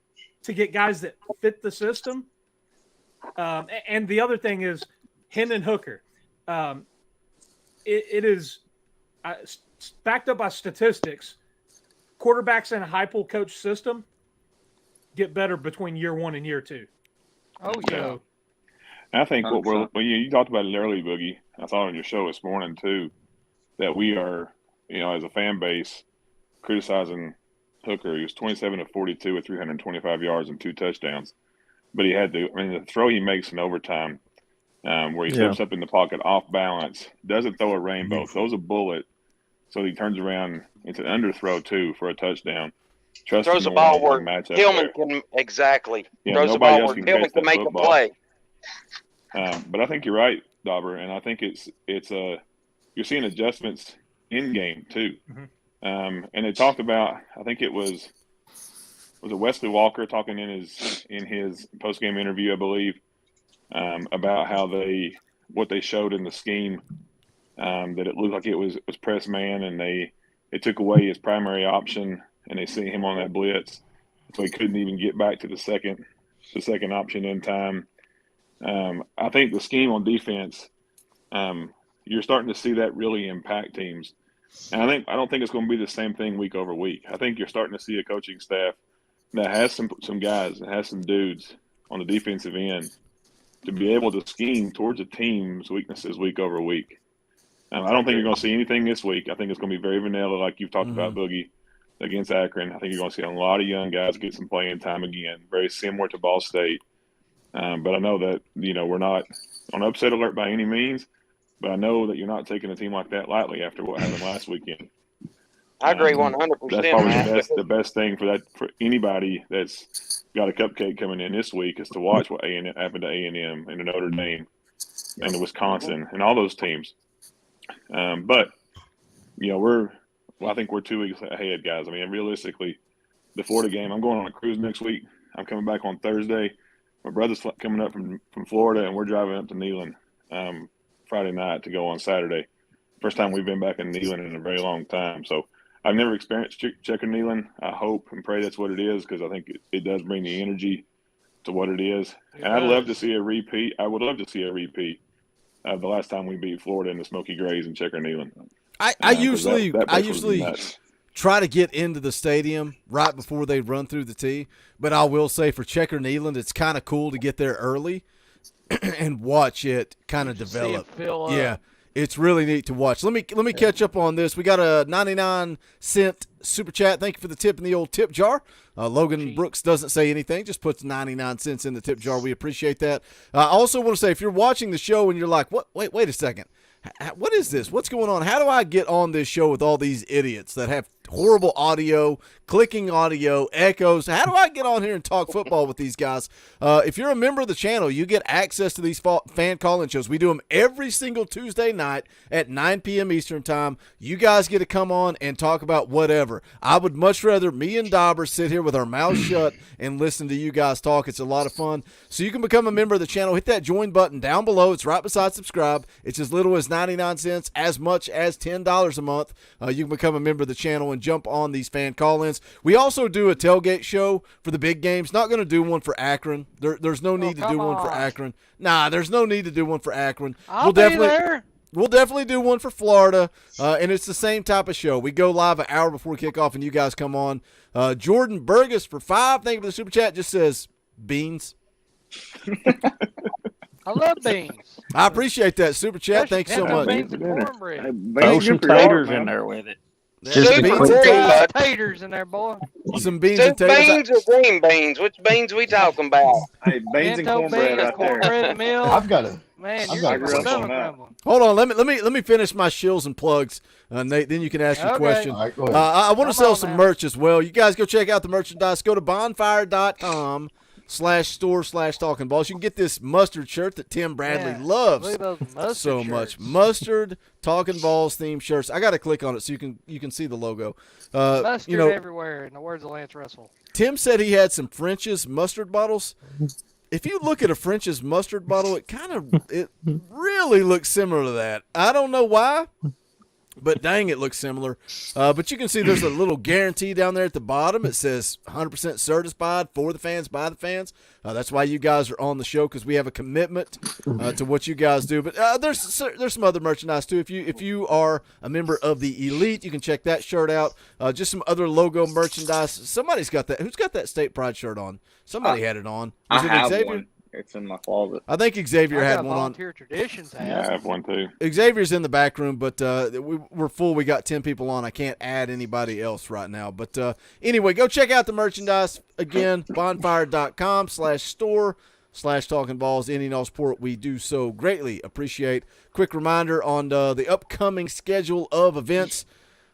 to get guys that fit the system. And the other thing is Hendon Hooker. It is backed up by statistics. Quarterbacks in a Heupel coach system get better between year 1 and year 2. Oh, yeah. I think you talked about it early, Boogie. I saw it on your show this morning too, that we are, as a fan base, criticizing Hooker. He was 27 of 42 with 325 yards and 2 touchdowns, but the throw he makes in overtime, where he steps up in the pocket off balance, doesn't throw a rainbow, throws a bullet, so he turns around. It's an underthrow too for a touchdown. Throws the ball where Tillman can throws the ball where Tillman can make a play. But I think you're right, Dauber, and I think it's you're seeing adjustments in game too. And they talked about, I think it was it Wesley Walker talking in his post game interview, I believe, about how what they showed in the scheme, that it looked like it was press man, and they took away his primary option, and they sent him on that blitz, so he couldn't even get back to the second option in time. I think the scheme on defense, you're starting to see that really impact teams. And I don't think it's going to be the same thing week over week. I think you're starting to see a coaching staff that has some guys, that has some dudes on the defensive end to be able to scheme towards a team's weaknesses week over week. I don't think you're going to see anything this week. I think it's going to be very vanilla, like you've talked about, Boogie, against Akron. I think you're going to see a lot of young guys get some playing time again, very similar to Ball State. But I know that, we're not on upset alert by any means, but I know that you're not taking a team like that lightly after what happened last weekend. I agree 100%. That's probably the best thing for anybody that's got a cupcake coming in this week is to watch what happened to A&M and to Notre Dame and to Wisconsin and all those teams. But, I think we're 2 weeks ahead, guys. I mean, realistically, the Florida game, I'm going on a cruise next week. I'm coming back on Thursday. My brother's coming up from Florida, and we're driving up to Neyland Friday night to go on Saturday. First time we've been back in Neyland in a very long time. So I've never experienced checking Neyland. I hope and pray that's what it is, because I think it does bring the energy to what it is. And I'd love to see a repeat. I would love to see a repeat of the last time we beat Florida in the Smoky Grays and Checker Neyland. I usually try to get into the stadium right before they run through the tee, but I will say for Checker Neyland, it's kind of cool to get there early and watch it kind of develop. Yeah, it's really neat to watch. Let me catch up on this. We got a 99-cent super chat. Thank you for the tip in the old tip jar. Logan Brooks doesn't say anything, just puts 99 cents in the tip jar. We appreciate that. I also want to say, if you're watching the show and you're like, what? Wait a second. What is this? What's going on? How do I get on this show with all these idiots that have horrible audio, clicking audio, echoes? How do I get on here and talk football with these guys? If you're a member of the channel, you get access to these fan call-in shows. We do them every single Tuesday night at 9 p.m. Eastern time. You guys get to come on and talk about whatever. I would much rather me and Dauber sit here with our mouths shut and listen to you guys talk. It's a lot of fun. So you can become a member of the channel. Hit that join button down below. It's right beside subscribe. It's as little as 99 cents, as much as $10 a month. You can become a member of the channel and jump on these fan call-ins. We also do a tailgate show for the big games. Not going to do one for Akron. There's no need to do one for Akron. Nah, there's no need to do one for Akron. I'll be there. We'll definitely do one for Florida, and it's the same type of show. We go live an hour before kickoff, and you guys come on. Jordan Burgess for $5. Thank you for the super chat. Just says beans. I love beans. I appreciate that super chat. Thanks so much. Beans and cornbread. Throw some taters in there with it. Just beans and taters in there, boy. Some beans and taters. Beans or green beans? Which beans we talking about? Hey, beans and cornbread right there. Cornbread meal. I've got a. Man, I've you're got a stomach question. rumbling. Hold on, let me finish my shills and plugs, Nate. Then you can ask your question. All right, go ahead. I want to sell some merch as well. You guys go check out the merchandise. Go to bonfire.com. patreon.com/store/talkingballs. You can get this mustard shirt that Tim Bradley loves Look at those mustard so shirts. much. Mustard Talking Balls themed shirts. I got to click on it so you can see the logo. Mustard everywhere, in the words of Lance Russell. Tim said he had some French's mustard bottles. If you look at a French's mustard bottle, it really looks similar to that. I don't know why, but dang, it looks similar. But you can see there's a little guarantee down there at the bottom. It says 100% certified for the fans, by the fans. That's why you guys are on the show, because we have a commitment to what you guys do. But there's some other merchandise too. If you are a member of the Elite, you can check that shirt out. Just some other logo merchandise. Somebody's got that. Who's got that State Pride shirt on? Somebody had it on. Was I it have Xavier? one. It's in my closet. I think Xavier I had got one on. Volunteer Traditions hat. Yeah, I have one too. Xavier's in the back room, but we're full. We got 10 people on. I can't add anybody else right now. But anyway, go check out the merchandise. Again, bonfire.com/store/talkingballs. Any and all support we do so greatly appreciate. Quick reminder on the upcoming schedule of events.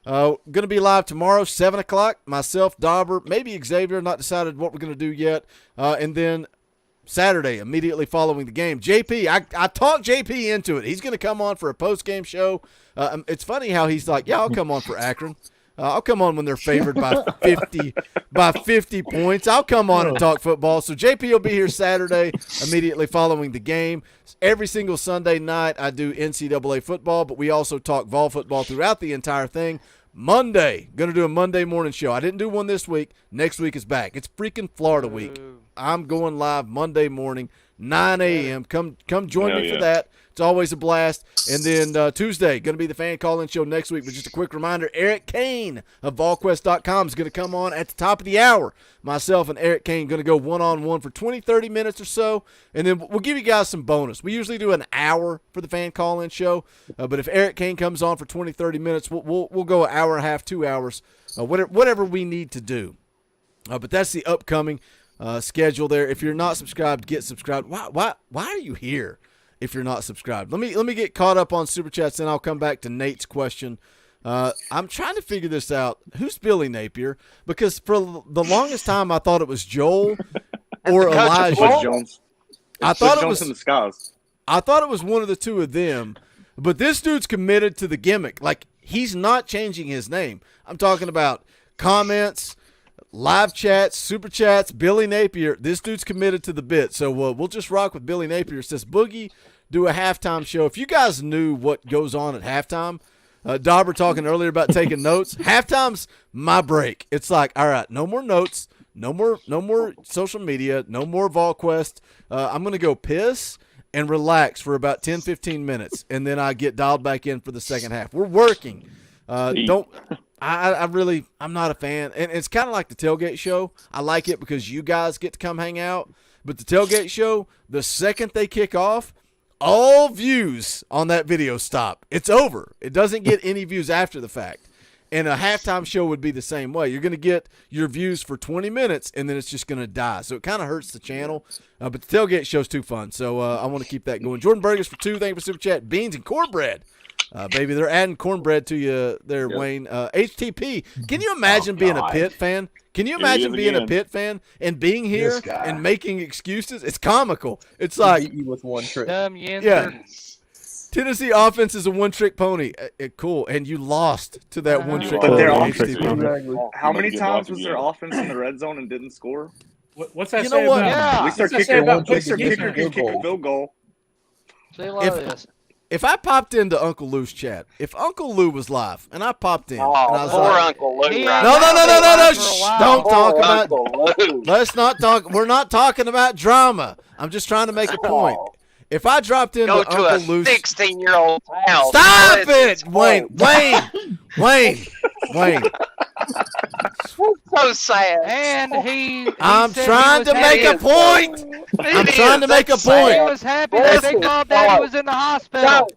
Going to be live tomorrow, 7 o'clock. Myself, Dauber, maybe Xavier, not decided what we're going to do yet. And then Saturday, immediately following the game. JP, I talked JP into it. He's going to come on for a post-game show. It's funny how he's like, yeah, I'll come on for Akron. I'll come on when they're favored by 50 points. I'll come on and talk football. So JP will be here Saturday, immediately following the game. Every single Sunday night, I do NCAA football, but we also talk vol football throughout the entire thing. Monday, going to do a Monday morning show. I didn't do one this week. Next week is back. It's freaking Florida week. I'm going live Monday morning, 9 a.m. Come join me for that. It's always a blast. And then Tuesday, going to be the fan call-in show next week. But just a quick reminder, Eric Kane of VolQuest.com is going to come on at the top of the hour. Myself and Eric Kane going to go one-on-one for 20, 30 minutes or so. And then we'll give you guys some bonus. We usually do an hour for the fan call-in show. But if Eric Kane comes on for 20, 30 minutes, we'll go an hour and a half, 2 hours, whatever we need to do. But that's the upcoming schedule there. If you're not subscribed, get subscribed. Why are you here if you're not subscribed? Let me get caught up on Super Chats, then I'll come back to Nate's question. I'm trying to figure this out. Who's Billy Napier? Because for the longest time, I thought it was Joel or Elijah. Jones. I thought it was in the skies. I thought it was one of the two of them. But this dude's committed to the gimmick. Like, he's not changing his name. I'm talking about comments, live chats, super chats, Billy Napier. This dude's committed to the bit. So we'll just rock with Billy Napier. It says, Boogie, do a halftime show. If you guys knew what goes on at halftime, Dauber talking earlier about taking notes. Halftime's my break. It's like, all right, no more notes, no more social media, no more VolQuest. I'm going to go piss and relax for about 10, 15 minutes, and then I get dialed back in for the second half. We're working. I'm not a fan. And it's kind of like the tailgate show. I like it because you guys get to come hang out. But the tailgate show, the second they kick off, all views on that video stop. It's over. It doesn't get any views after the fact. And a halftime show would be the same way. You're going to get your views for 20 minutes, and then it's just going to die. So it kind of hurts the channel. But the tailgate show's too fun. So I want to keep that going. Jordan Burgers for 2. Thank you for Super Chat. Beans and cornbread. Baby, they're adding cornbread to you there, yep. Wayne. HTP, can you imagine being a Pitt fan? Can you imagine being a Pitt fan and being here and making excuses? It's comical. It's like beat you with one trick. Yeah. Tennessee offense is a one-trick pony. Cool, and you lost to that one-trick pony. Exactly. How many times was their offense in the red zone and didn't score? What's that you say know what? about? Yeah. At least their kicker can kick a field goal. Say a lot of this. If I popped into Uncle Lou's chat, if Uncle Lou was live and I popped in, and I was poor like, Uncle Lou. No. Shh, don't talk about. Let's not talk. We're not talking about drama. I'm just trying to make a point. If I dropped into Go to Uncle a Lou's 16-year-old house. Stop it, Wayne. So sad. And I'm trying to make a point. I'm trying to make a point. He was happy that Big Bob Daddy was in the hospital.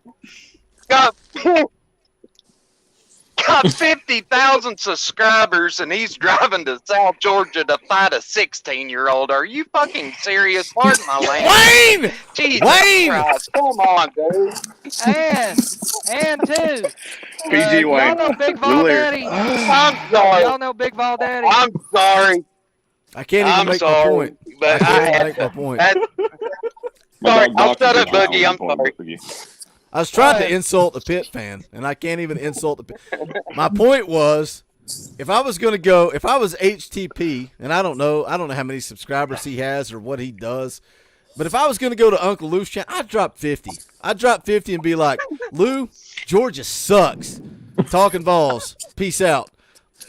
Got 50,000 subscribers, and he's driving to South Georgia to fight a 16-year-old. Are you fucking serious? Pardon my language. Wayne! Jesus Wayne! Christ. Come on, dude. And too. PG Wayne. Y'all know Big Vol Daddy. I'm sorry. Y'all know Big Vol Daddy. I'm sorry. I can't even make my point. But I can't even make my point. Sorry, I'll shut up, Boogie. I'm sorry. I was trying to insult the Pitt fan, and I can't even insult the Pitt. My point was, if I was HTP, and I don't know how many subscribers he has or what he does, but if I was going to go to Uncle Lou's channel, I'd drop 50. I'd drop 50 and be like, Lou, Georgia sucks. Talkin VAWLS. Peace out.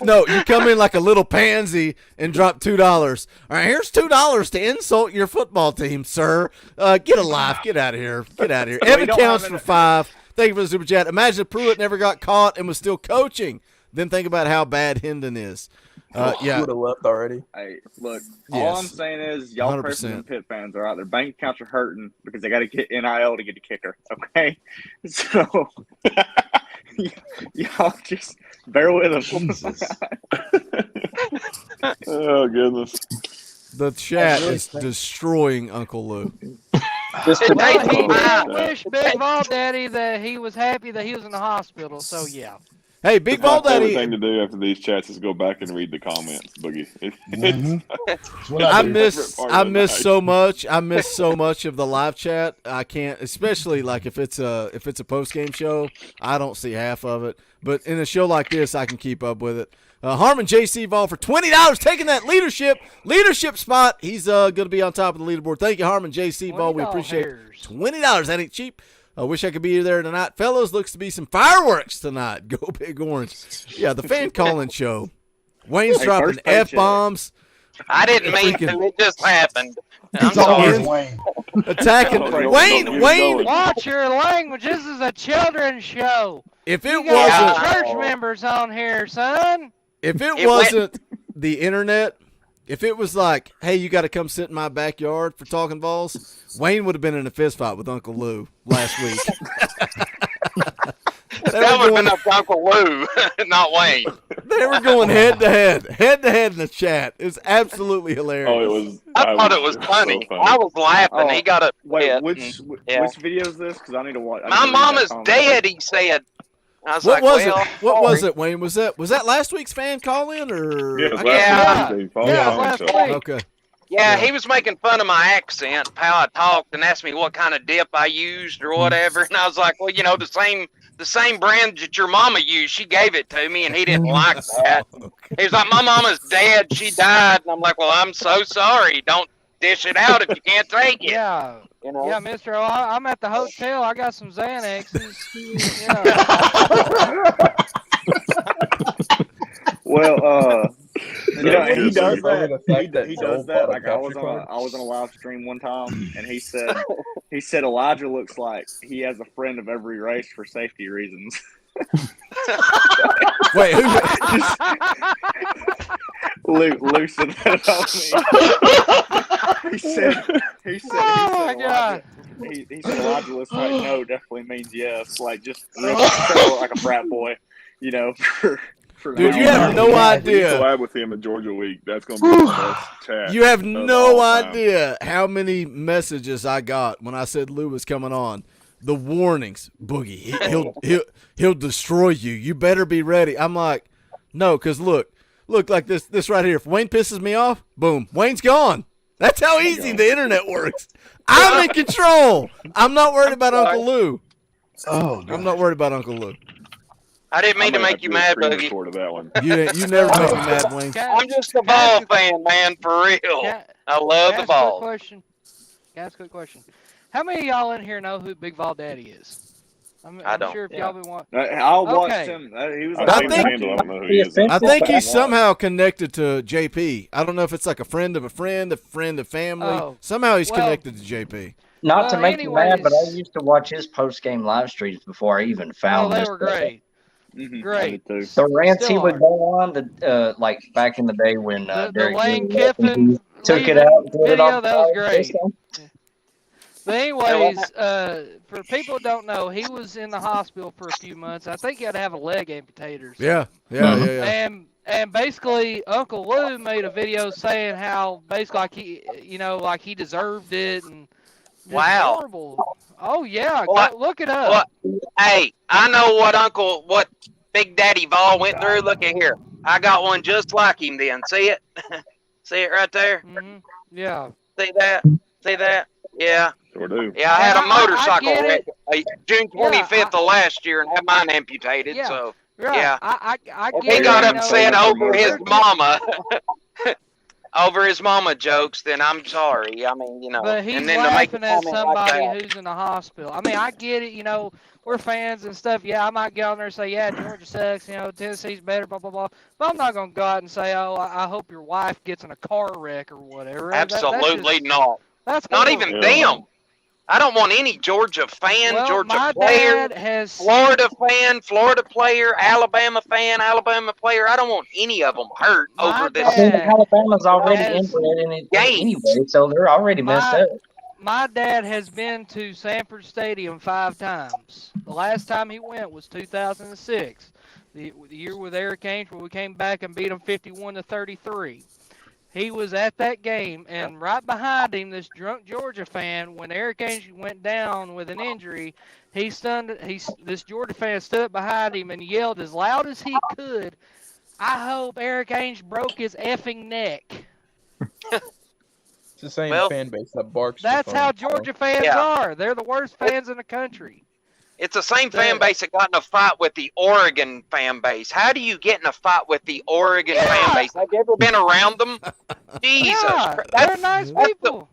No, you come in like a little pansy and drop $2. All right, here's $2 to insult your football team, sir. Get a life. Get out of here. Get out of here. Evan counts for 5. Thank you for the super chat. Imagine if Pruitt never got caught and was still coaching. Then think about how bad Hendon is. Yeah, would have left already. Hey, look, all I'm saying is y'all Preston and Pitt fans are out there. Bank accounts are hurting because they got to get NIL to get a kicker. Okay, so y'all just bear with them. Oh goodness. The chat is destroying Uncle Lou. I wish Big Ball Daddy that he was happy that he was in the hospital. So yeah. Hey, Big Ball My favorite Daddy. thing to do after these chats is go back and read the comments, Boogie. I miss so much. I miss so much of the live chat. I can't, especially like if it's a post game show. I don't see half of it. But in a show like this, I can keep up with it. Harmon JC Vol for $20, taking that leadership spot. He's going to be on top of the leaderboard. Thank you, Harmon JC Vol. We appreciate it. $20. That ain't cheap. I wish I could be there tonight. Fellas, looks to be some fireworks tonight. Go Big Orange. Yeah, the fan calling show. Wayne's dropping F-bombs. I didn't mean to. It just happened. I'm It's always sorry. Wayne. Attacking Wayne. Watch your language. This is a children's show. If it You got wasn't church members on here, son. If it wasn't the internet, if it was like, hey, you got to come sit in my backyard for Talkin VAWLS, Wayne would have been in a fist fight with Uncle Lou last week. That would have been up to Uncle Lou, not Wayne. They were going head to head in the chat. It was absolutely hilarious. Oh, it was. I thought it was funny. I was laughing. He got up. Wait, which video is this? Because I need to watch. My mama's dead. He said. I was What like, was well, it? What was it, Wayne? Was that last week's fan call in or? Yeah, it was last week. Okay. Yeah, he was making fun of my accent, how I talked, and asked me what kind of dip I used or whatever. And I was like, well, the same brand that your mama used. She gave it to me, and he didn't like that. He was like, my mama's dead. She died. And I'm like, well, I'm so sorry. Don't dish it out if you can't take it. Yeah. You know? Yeah, mister, I'm at the hotel. I got some Xanaxes. Yeah. Well, he does Probably the fact that. He does Joel that. bought a Like I was capture on a live stream one time, and he said Elijah looks like he has a friend of every race for safety reasons. Wait, who? Luke said that about me. He said. Oh my God. He said Elijah looks like no definitely means yes. Like just like a frat boy, for Dude, you have no idea. Collab with him in Georgia Week. That's gonna be the best chat. You have of no all time. idea how many messages I got when I said Lou was coming on. The warnings, Boogie, he'll destroy you. You better be ready. I'm like, no, because look like this right here. If Wayne pisses me off, boom, Wayne's gone. That's how easy the internet works. I'm in control. I'm not worried about Uncle Lou. Oh, I'm not worried about Uncle Lou. I didn't mean to make you mad, Boogie. Boogie. That one. You never make me mad, Wayne. I'm just a ball fan, man, for real. I love the ball. Can I ask a quick question? How many of y'all in here know who Big Ball Daddy is? I'm don't. sure if y'all been watching. I'll watch him. He was. I think he's somehow connected to JP. I don't know if it's like a friend of family. Oh. Somehow he's connected to JP. Not to make you mad, but I used to watch his post-game live streams before I even found they this. were great. Great. The rants he would go on, like back in the day when The Derek Lane Green Kiffin took it out, did it video, on that was fire. great. But anyways, for people who don't know, he was in the hospital for a few months. I think he had to have a leg amputated or something. Yeah. And basically, Uncle Lou made a video saying how basically like he deserved it and just Wow. horrible. Oh yeah, What? look it up. Hey, I know what Big Daddy Vol went through. Look at here. I got one just like him then. See it? See it right there? Yeah. See that? See that? Yeah. Sure do. Yeah, I had a motorcycle get wreck it. June 25th of last year and had mine amputated. Yeah, So, right. yeah. I He get got it, upset you know, over his mama. Over his mama jokes, then I'm sorry. I mean, you know. But he's and then to make a laughing at comment like somebody that. who's in the hospital. I mean, I get it. You know, we're fans and stuff. Yeah, I might get on there and say, yeah, Georgia sucks. You know, Tennessee's better, blah, blah, blah. But I'm not going to go out and say, oh, I hope your wife gets in a car wreck or whatever. Absolutely not. That's not horrible. even them. I don't want any Georgia fan, Well, Georgia my player, dad has Florida fan, Florida player, Alabama fan, Alabama player. I don't want any of them hurt over this. I mean, Alabama's already inbred in it anyway, so they're already messed up. My dad has been to Sanford Stadium 5 times. The last time he went was 2006, the year with Eric Ainge, where we came back and beat them 51-33. He was at that game, and right behind him, this drunk Georgia fan, when Eric Ainge went down with an injury, this Georgia fan stood behind him and yelled as loud as he could, "I hope Eric Ainge broke his effing neck." It's the same fan base that barks. That's how Georgia fans are. They're the worst fans in the country. It's the same fan base that got in a fight with the Oregon fan base. How do you get in a fight with the Oregon fan base? Have you ever been around them? Jesus. Yeah, they're nice people.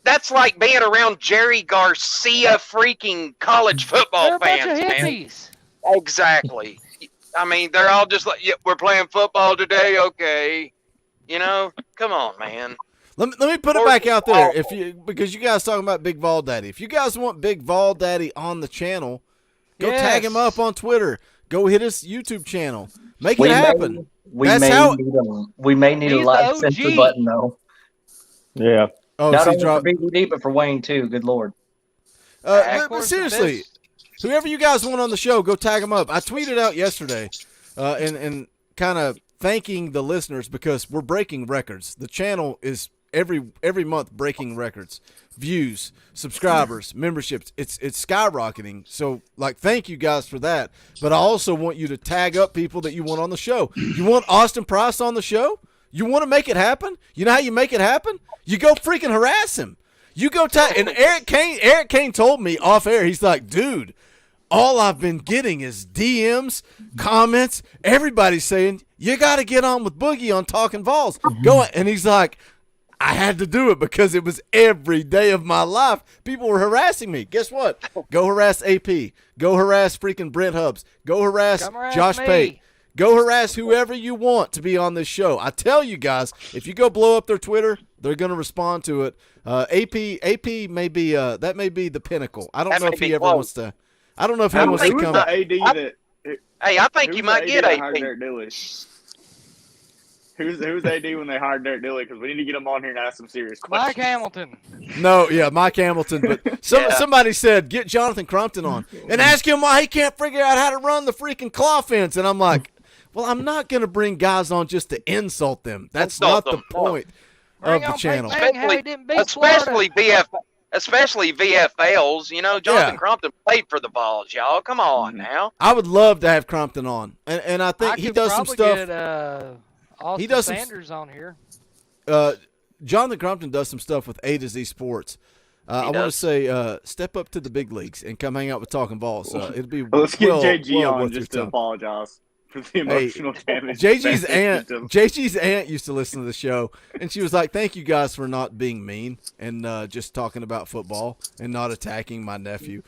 That's like being around Jerry Garcia freaking college football They're a fans, bunch of man. hippies. Exactly. I mean, they're all just like, yeah, we're playing football today, okay. You know, come on, man. Let me put it back out there, because you guys talking about Big Vol Daddy. If you guys want Big Vol Daddy on the channel, go tag him up on Twitter. Go hit his YouTube channel. Make it happen. We may need a live censor button though. Yeah. Oh, not so only for BBD, but for Wayne too. Good Lord. But seriously, whoever you guys want on the show, go tag him up. I tweeted out yesterday, and kind of thanking the listeners because we're breaking records. The channel is every month breaking records, views, subscribers, memberships. It's skyrocketing. So like, thank you guys for that. But I also want you to tag up people that you want on the show. You want Austin Price on the show? You want to make it happen? You know how you make it happen? You go freaking harass him. You go tag. And Eric Kane told me off air. He's like, dude, all I've been getting is DMs, comments. Everybody's saying you got to get on with Boogie on Talkin VAWLS. Go, and he's like, I had to do it because it was every day of my life. People were harassing me. Guess what? Go harass AP. Go harass freaking Brent Hubbs. Go harass Josh Pate. Go harass whoever you want to be on this show. I tell you guys, if you go blow up their Twitter, they're going to respond to it. AP may be that may be the pinnacle. I don't know if he ever wants to. I don't know if he wants to come. I think you might get AP. Who's AD when they hired Derek Dilley? Because we need to get him on here and ask some serious questions. Mike Hamilton. No, yeah, Mike Hamilton. But somebody said, get Jonathan Crumpton on and ask him why he can't figure out how to run the freaking claw fence. And I'm like, well, I'm not going to bring guys on just to insult them. That's not the point of the channel. Especially VFLs. You know, Jonathan Crumpton played for the Vols, y'all. Come on now. I would love to have Crumpton on. And I think he does some stuff. He does Sanders on here. Jonathan Crumpton does some stuff with A to Z Sports. I want to say, step up to the big leagues and come hang out with Talkin VAWLS. It'll be let's get JG on just to apologize for the emotional damage. JG's aunt used to listen to the show, and she was like, "Thank you guys for not being mean and just talking about football and not attacking my nephew."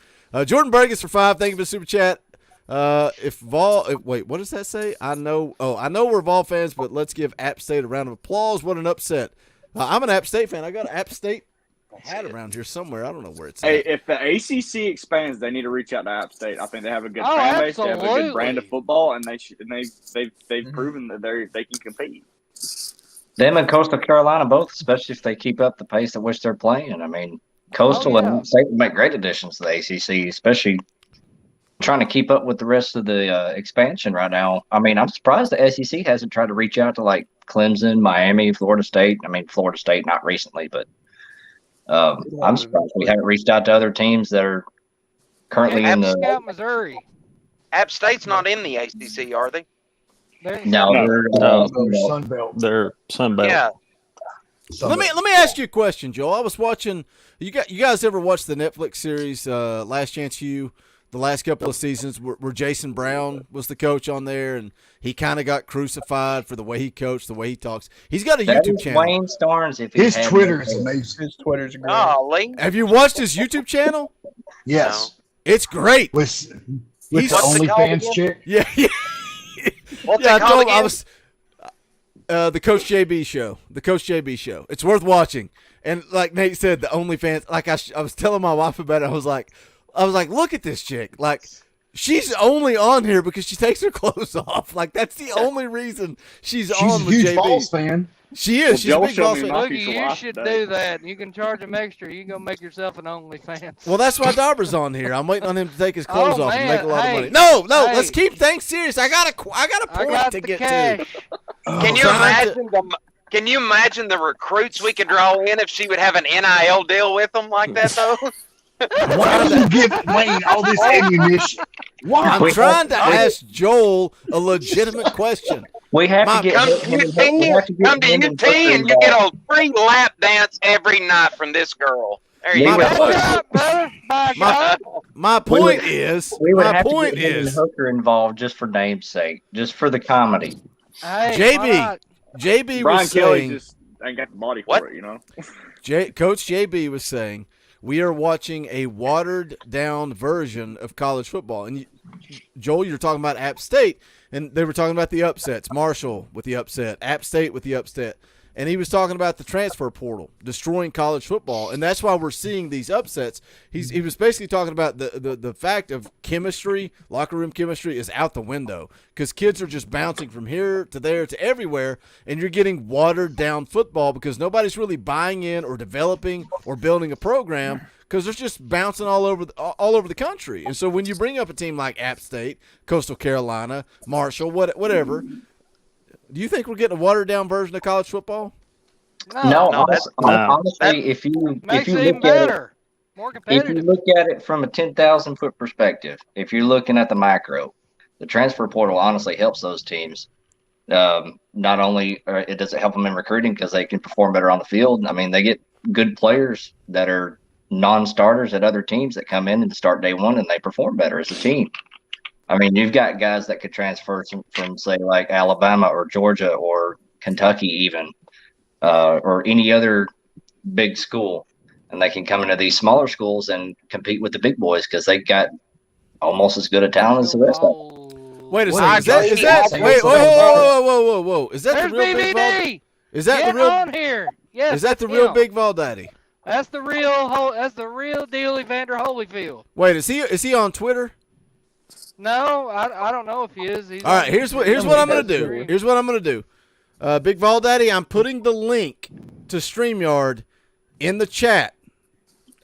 Jordan Burgess for 5. Thank you for the super chat. Wait, what does that say? I know we're Vol fans, but let's give App State a round of applause. What an upset. I'm an App State fan. I got an App State hat around here somewhere. I don't know where it's at. If the ACC expands, they need to reach out to App State. I think they have a good fan base. They have a good brand of football, and they've proven that they can compete. Them and Coastal Carolina both, especially if they keep up the pace at which they're playing. I mean, Coastal and App State would make great additions to the ACC, especially trying to keep up with the rest of the expansion right now. I mean, I'm surprised the SEC hasn't tried to reach out to like Clemson, Miami, Florida State. I mean, Florida State not recently, but I'm surprised we haven't reached out to other teams that are currently in the Missouri. App State's not in the ACC, are they? No, they're They're Sunbelt. Yeah. Let me ask you a question, Joel. I was watching. You guys ever watched the Netflix series Last Chance U? The last couple of seasons where Jason Brown was the coach on there, and he kind of got crucified for the way he coached, the way he talks. He's got a YouTube channel. Wayne Starnes, if his Twitter is amazing. His Twitter's great. Have you watched his YouTube channel? Yes. It's great. With the OnlyFans chick? Yeah. What's Yeah, it called I again? was the Coach JB show. The Coach JB show. It's worth watching. And like Nate said, the OnlyFans. Like I was telling my wife about it. I was like, look at this chick. Like, she's only on here because she takes her clothes off. Like, that's the only reason she's on with a huge JB. Balls fan. She is. She's a big Balls fan. Look, you should do that. You can charge them extra. You can go make yourself an OnlyFans. Well, that's why Darber's on here. I'm waiting on him to take his clothes off and man. make a lot of Hey. money. No, Hey. let's keep things serious. I got a point to get to. Can you imagine Can you imagine the recruits we could draw in if she would have an NIL deal with them like that, though? Why do you give Wayne all this ammunition? Why? I'm trying to ask Joel a legitimate question. We have to get Come to UT and you get a free lap dance every night from this girl. There you go. My point is, we would my have point to get is, Hooker involved just for namesake, just for the comedy. JB Brian was Kelly saying, just ain't got the body for it, you know. Coach JB was saying, we are watching a watered down version of college football. And Joel, you're talking about App State, and they were talking about the upsets. Marshall with the upset, App State with the upset. And he was talking about the transfer portal destroying college football, and that's why we're seeing these upsets. He was basically talking about the fact of chemistry, locker room chemistry is out the window because kids are just bouncing from here to there to everywhere, and you're getting watered down football because nobody's really buying in or developing or building a program because they're just bouncing all over the country. And so when you bring up a team like App State, Coastal Carolina, Marshall, whatever. Do you think we're getting a watered-down version of college football? Honestly, if you look at it from a 10,000-foot perspective, if you're looking at the macro, the transfer portal honestly helps those teams. Not only it does it help them in recruiting because they can perform better on the field. I mean, they get good players that are non-starters at other teams that come in and start day one and they perform better as a team. I mean, you've got guys that could transfer from say, like Alabama or Georgia or Kentucky even, or any other big school, and they can come into these smaller schools and compete with the big boys because they got almost as good a talent as the rest of them. Wait a second. Is that wait, whoa. Is that the real Big Vol? Is that the real on here? Yes. Is that the real Big Vol Daddy? That's the real deal, Evander Holyfield. Wait, is he on Twitter? No, I don't know if he is. All right, here's what I'm gonna do. Here's what I'm gonna do. Big Vol Daddy, I'm putting the link to StreamYard in the chat.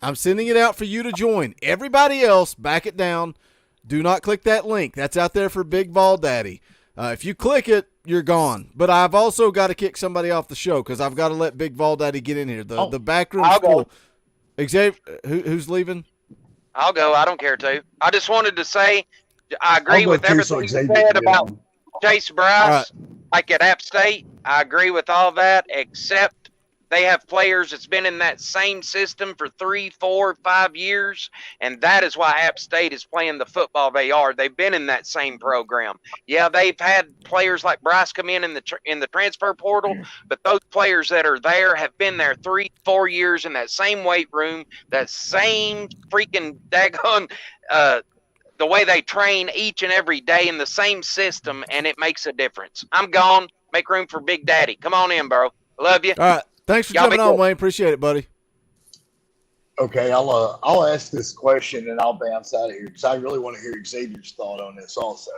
I'm sending it out for you to join. Everybody else, back it down. Do not click that link. That's out there for Big Vol Daddy. If you click it, you're gone. But I've also got to kick somebody off the show because I've got to let Big Vol Daddy get in here. The backroom school. Xavier, who's leaving? I'll go. I don't care to. I just wanted to say I agree with everything you said about Chase Bryce. Like at App State, I agree with all that, except they have players that's been in that same system for 3, 4, 5 years, and that is why App State is playing the football they are. They've been in that same program. Yeah, they've had players like Bryce come in the transfer portal, but those players that are there have been there 3, 4 years in that same weight room, that same freaking daggone the way they train each and every day in the same system, and it makes a difference. I'm gone. Make room for Big Daddy. Come on in, bro. Love you. All right. Thanks for jumping on, Wayne. Appreciate it, buddy. Okay, I'll ask this question and I'll bounce out of here because I really want to hear Xavier's thought on this also.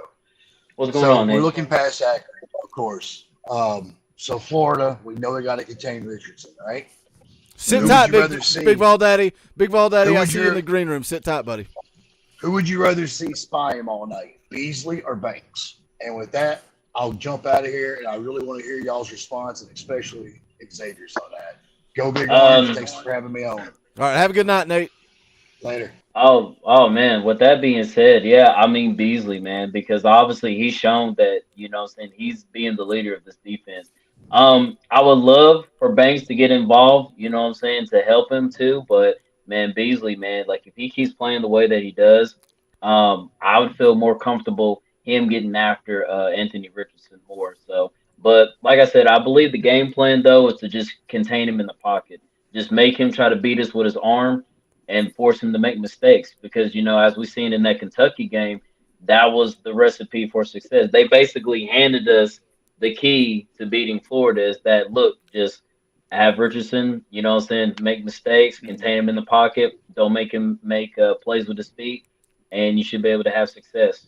What's going on, We're Nate? looking past Akron, of course. So Florida, we know they got to contain Richardson, right? Sit tight, Big Vol Daddy. Big Vol Daddy, I see you in the green room. Sit tight, buddy. Who would you rather see spy him all night, Beasley or Banks? And with that, I'll jump out of here, and I really want to hear y'all's response, and especially Xavier's on that. Go Big Orange. Thanks for having me on. All right, have a good night, Nate. Later. Oh man. With that being said, yeah, I mean Beasley, man, because obviously he's shown that, and he's being the leader of this defense. I would love for Banks to get involved, you know what I'm saying, to help him too. But man, Beasley, man, like if he keeps playing the way that he does, I would feel more comfortable him getting after Anthony Richardson more. So, but like I said, I believe the game plan though is to just contain him in the pocket, just make him try to beat us with his arm and force him to make mistakes. Because as we seen in that Kentucky game, that was the recipe for success. They basically handed us the key to beating Florida is that look, just have Richardson, you know what I'm saying, make mistakes, contain him in the pocket, don't make him make plays with his feet, and you should be able to have success.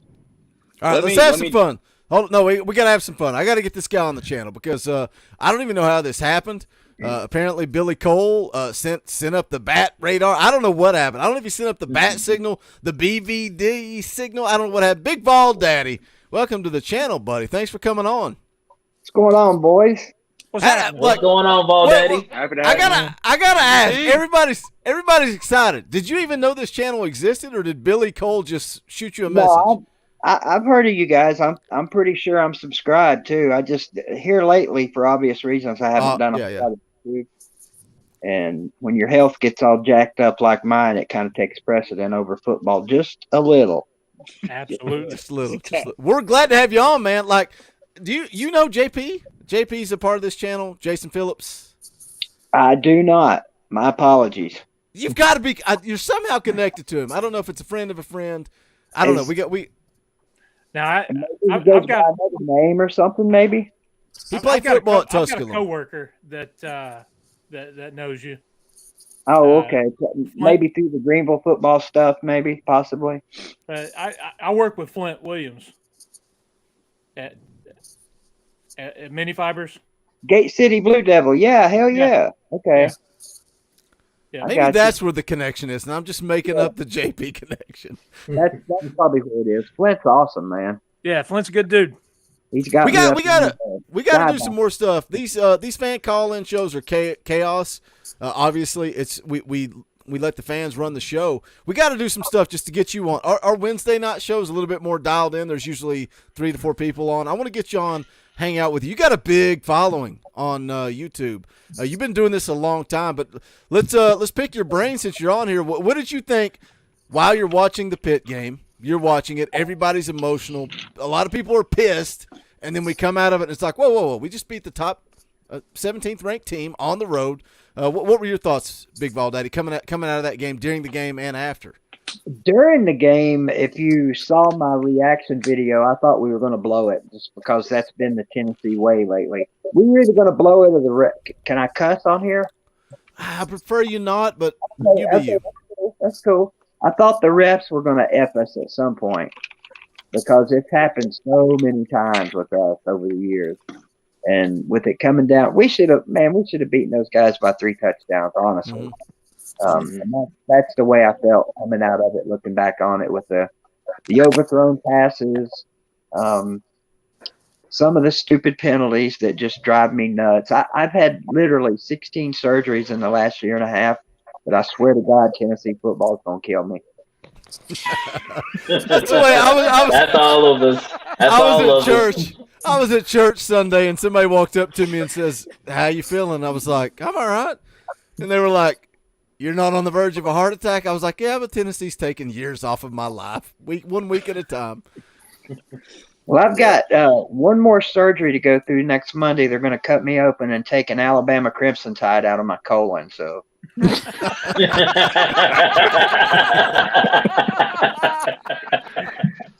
All right, let's have some fun. No, we got to have some fun. I got to get this guy on the channel because I don't even know how this happened. Apparently, Billy Cole sent up the bat radar. I don't know what happened. I don't know if he sent up the bat signal, the BVD signal. I don't know what happened. Big Ball Daddy, welcome to the channel, buddy. Thanks for coming on. What's going on, boys? What's going on, Ball Daddy? I gotta ask. Everybody's excited. Did you even know this channel existed, or did Billy Cole just shoot you a message? No, I've heard of you guys. I'm pretty sure I'm subscribed too. I just here lately, for obvious reasons, I haven't done a lot of YouTube. And when your health gets all jacked up like mine, it kind of takes precedent over football just a little. Absolutely, just a little. We're glad to have you on, man. Like, do you know JP? JP's a part of this channel. Jason Phillips. I do not. My apologies. You've got to be. You're somehow connected to him. I don't know if it's a friend of a friend. I don't know. Now I've got another name or something. Maybe he played football at I've Tusculum. got a coworker that knows you. Oh, okay. Maybe through the Greenville football stuff. Maybe, possibly. I work with Flint Williams at Mini Fibers. Gate City Blue Devil. Yeah, hell yeah. Okay. Yeah. Maybe that's where the connection is, and I'm just making up the JP connection. That's probably who it is. Flint's awesome, man. Yeah, Flint's a good dude. He's got. We gotta do some more stuff. These fan call-in shows are chaos. Obviously, we let the fans run the show. We got to do some stuff just to get you on. Our Wednesday night show is a little bit more dialed in. There's usually 3 to 4 people on. I want to get you on, hang out with you. You got a big following on YouTube. You've been doing this a long time, but let's pick your brain since you're on here. What did you think while you're watching the Pitt game? You're watching it. Everybody's emotional. A lot of people are pissed, and then we come out of it, and it's like, whoa. We just beat the top 17th ranked team on the road. What were your thoughts, Big Ball Daddy, coming out of that game, during the game and after? During the game, if you saw my reaction video, I thought we were going to blow it just because that's been the Tennessee way lately. We were either going to blow it or the wreck. Can I cuss on here? I prefer you not, but you be you. That's cool. I thought the refs were going to F us at some point because it's happened so many times with us over the years. And with it coming down, we should have beaten those guys by 3 touchdowns, honestly. And that's the way I felt coming out of it, looking back on it with the overthrown passes, some of the stupid penalties that just drive me nuts. I've had literally 16 surgeries in the last year and a half, but I swear to God, Tennessee football is going to kill me. That's the way I was. That's all of us. I was at church Sunday, and somebody walked up to me and says, "How you feeling?" I was like, "I'm all right." And they were like, "You're not on the verge of a heart attack?" I was like, "Yeah, but Tennessee's taking years off of my life, one week at a time." Well, I've got one more surgery to go through next Monday. They're going to cut me open and take an Alabama Crimson Tide out of my colon. So.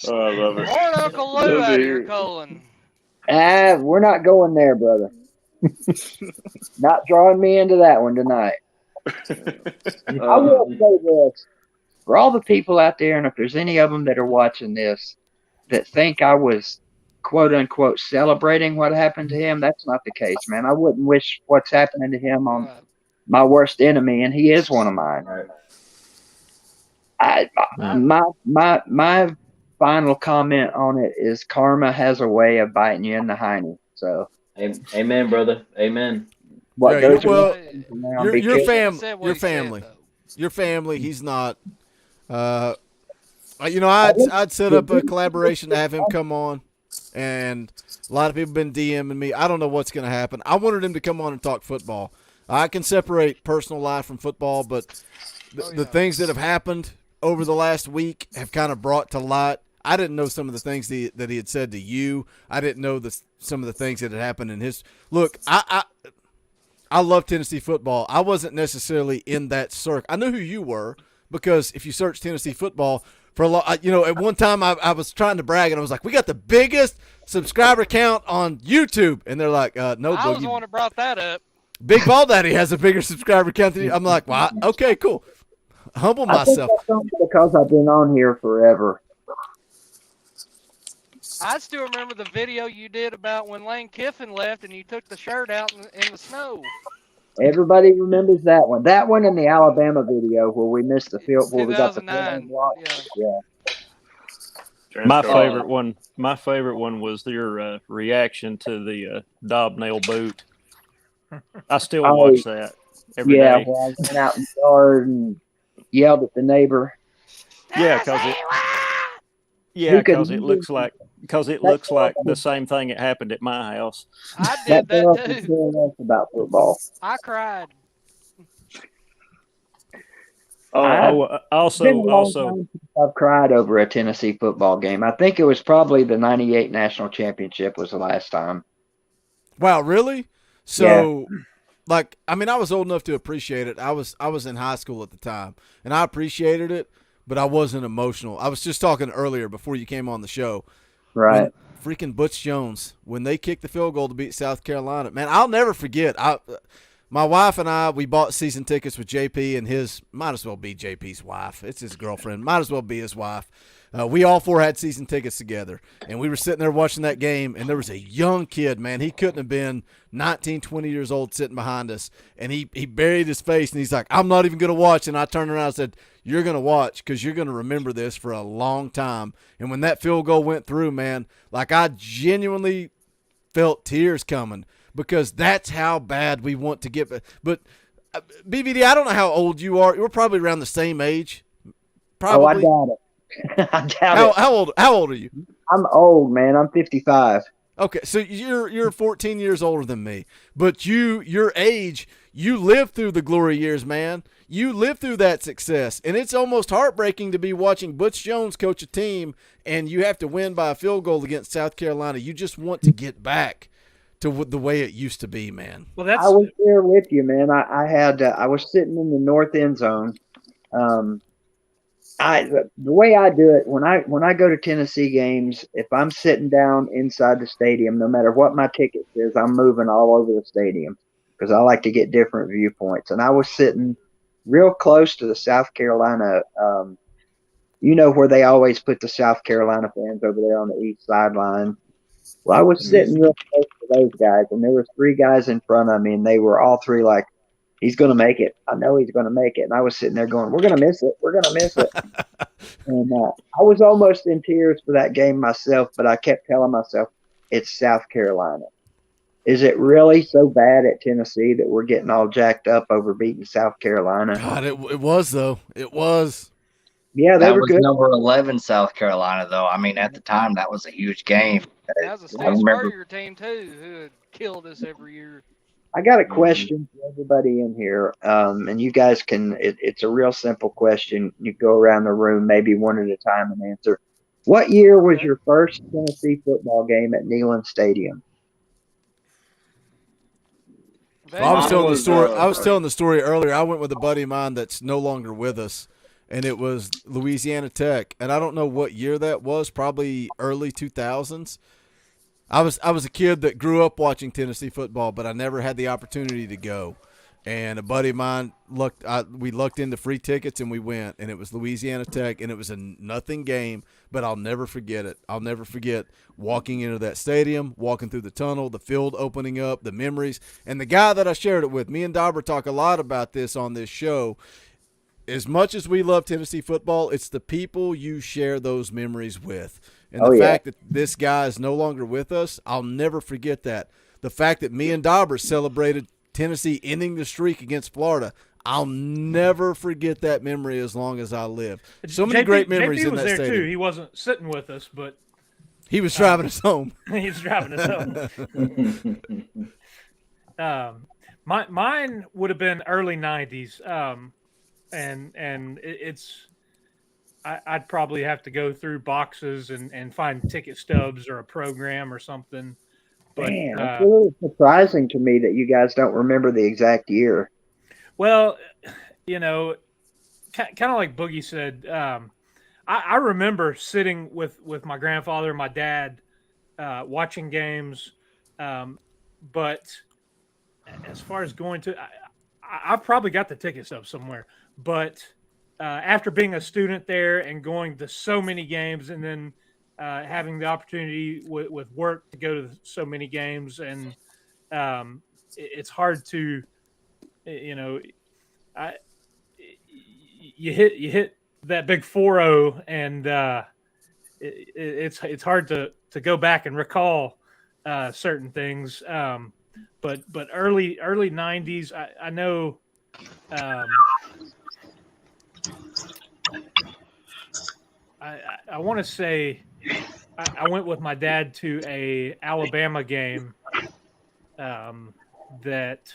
Oh, I love it. Or Uncle Lou out of your colon. We're not going there, brother. Not drawing me into that one tonight. I will say this. For all the people out there, and if there's any of them that are watching this that think I was, quote unquote, celebrating what happened to him, that's not the case, man. I wouldn't wish what's happening to him on my worst enemy, and he is one of mine. My final comment on it is karma has a way of biting you in the hiney. So, amen, brother. Amen. Your family. He's not. I'd set up a collaboration to have him come on. And a lot of people have been DMing me. I don't know what's going to happen. I wanted him to come on and talk football. I can separate personal life from football, but the things that have happened over the last week have kind of brought to light. I didn't know some of the things that he had said to you. I didn't know some of the things that had happened in his – look, I love Tennessee football. I wasn't necessarily in that circle. I knew who you were because if you search Tennessee football for a lot, at one time I was trying to brag and I was like, we got the biggest subscriber count on YouTube. And they're like, no, I was the one that brought that up. Big Ball Daddy has a bigger subscriber count than you. I'm like, well, okay, cool. Humble myself. I think that's only because I've been on here forever. I still remember the video you did about when Lane Kiffin left and you took the shirt out in the snow. Everybody remembers that one. That one and the Alabama video where we missed the field, where we got the field block. Yeah. My favorite one was your reaction to the Dob nail boot. I still watch that every day. Yeah, well, I went out in the yard and yelled at the neighbor. Yeah, because it looks like the same thing that happened at my house. I did that too. About football. I cried. Also, I've cried over a Tennessee football game. I think it was probably the '98 national championship was the last time. Wow, really? So, I was old enough to appreciate it. I was in high school at the time, and I appreciated it, but I wasn't emotional. I was just talking earlier before you came on the show. Right. When freaking Butch Jones, when they kicked the field goal to beat South Carolina, man, I'll never forget. My wife and I, we bought season tickets with JP and his, might as well be JP's wife. It's his girlfriend. Might as well be his wife. We all four had season tickets together, and we were sitting there watching that game, and there was a young kid, man. He couldn't have been 19, 20 years old sitting behind us, and he buried his face, and he's like, I'm not even going to watch. And I turned around and said, you're going to watch because you're going to remember this for a long time. And when that field goal went through, man, I genuinely felt tears coming because that's how bad we want to get. But, BBD, I don't know how old you are. We're probably around the same age. Probably. Oh, I doubt it. I doubt it. How old are you? I'm old, man. I'm 55. Okay, so you're 14 years older than me, but your age, you lived through the glory years, man. You lived through that success, and it's almost heartbreaking to be watching Butch Jones coach a team, and you have to win by a field goal against South Carolina. You just want to get back to the way it used to be, man. Well, I was there with you, man. I was sitting in the north end zone. The way I do it when I go to Tennessee games, if I'm sitting down inside the stadium, no matter what my ticket says, I'm moving all over the stadium because I like to get different viewpoints. And I was sitting real close to the South Carolina, where they always put the South Carolina fans over there on the east sideline. Well, I was sitting real close to those guys, and there were three guys in front of me, and they were all three like, he's going to make it. I know he's going to make it. And I was sitting there going, we're going to miss it. We're going to miss it. And I was almost in tears for that game myself, but I kept telling myself, it's South Carolina. Is it really so bad at Tennessee that we're getting all jacked up over beating South Carolina? God, it was, though. It was. Yeah, they were good. Number 11 South Carolina, though. I mean, at the time, that was a huge game. That was a Steve Spurrier team, too, who had killed us every year. I got a question for everybody in here, and you guys can. It's a real simple question. You go around the room, maybe one at a time, and answer. What year was your first Tennessee football game at Neyland Stadium? Well, I was telling the story earlier. I went with a buddy of mine that's no longer with us, and it was Louisiana Tech, and I don't know what year that was. Probably early 2000s. I was a kid that grew up watching Tennessee football, but I never had the opportunity to go. And a buddy of mine we lucked into free tickets and we went, and it was Louisiana Tech, and it was a nothing game, but I'll never forget it. I'll never forget walking into that stadium, walking through the tunnel, the field opening up, the memories. And the guy that I shared it with, me and Dauber talk a lot about this on this show. As much as we love Tennessee football, it's the people you share those memories with. And the fact that this guy is no longer with us, I'll never forget that. The fact that me and Dauber celebrated Tennessee ending the streak against Florida, I'll never forget that memory as long as I live. So many great memories JP in was that there stadium. too. He wasn't sitting with us, but He was driving us home. He was driving us home. Mine would have been early '90s, and it's. I'd probably have to go through boxes and find ticket stubs or a program or something. But Damn, it's a little surprising to me that you guys don't remember the exact year. well, you know, kind of like Boogie said, I remember sitting with my grandfather and my dad watching games. But as far as going to, I've probably got the ticket stub somewhere. But after being a student there and going to so many games, and then having the opportunity with work to go to so many games, and it's hard to, you know, you hit that big 4-0, and it's hard to go back and recall certain things. But early '90s, I know. I want to say I went with my dad to a Alabama game that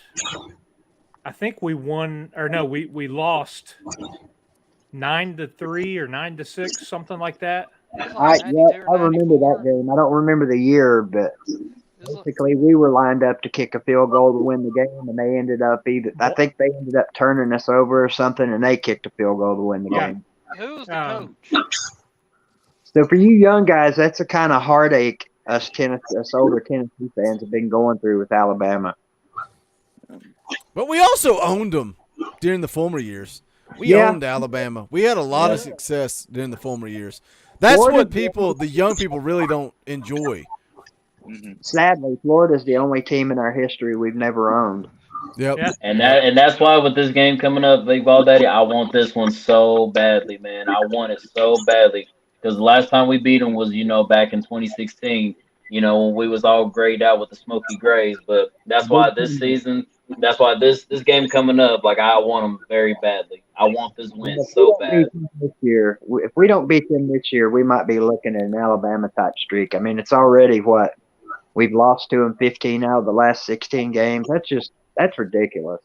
I think we won, or no, we lost 9-3 or 9-6, something like that. I remember that game. I don't remember the year, but basically we were lined up to kick a field goal to win the game, and they ended up I think they ended up turning us over or something, and they kicked a field goal to win the game. Who was the coach? So for you young guys, that's a kind of heartache us older Tennessee fans have been going through with Alabama. But we also owned them during the former years. We owned Alabama. We had a lot of success during the former years. That's what the young people really don't enjoy. Sadly, Florida's the only team in our history we've never owned. Yep. And that's why with this game coming up, Big Ball Daddy, I want this one so badly, man. I want it so badly. Because the last time we beat them was, back in 2016, when we was all grayed out with the Smoky Grays. But that's why this season, that's why this game coming up, like, I want them very badly. I want this win so bad. This year, if we don't beat them this year, we might be looking at an Alabama-type streak. I mean, it's already what? We've lost to them 15 out of the last 16 games. That's ridiculous.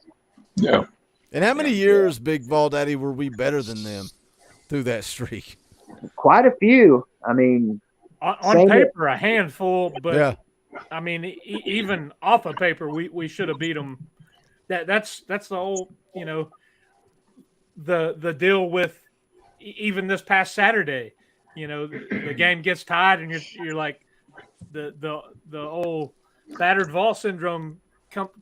Yeah. And how many years, Big Ball Daddy, were we better than them through that streak? Quite a few. I mean, on paper, a handful, but I mean, even off of paper, we should have beat them. That's the whole, the deal with even this past Saturday. The game gets tied, and you're like, the old battered Vol syndrome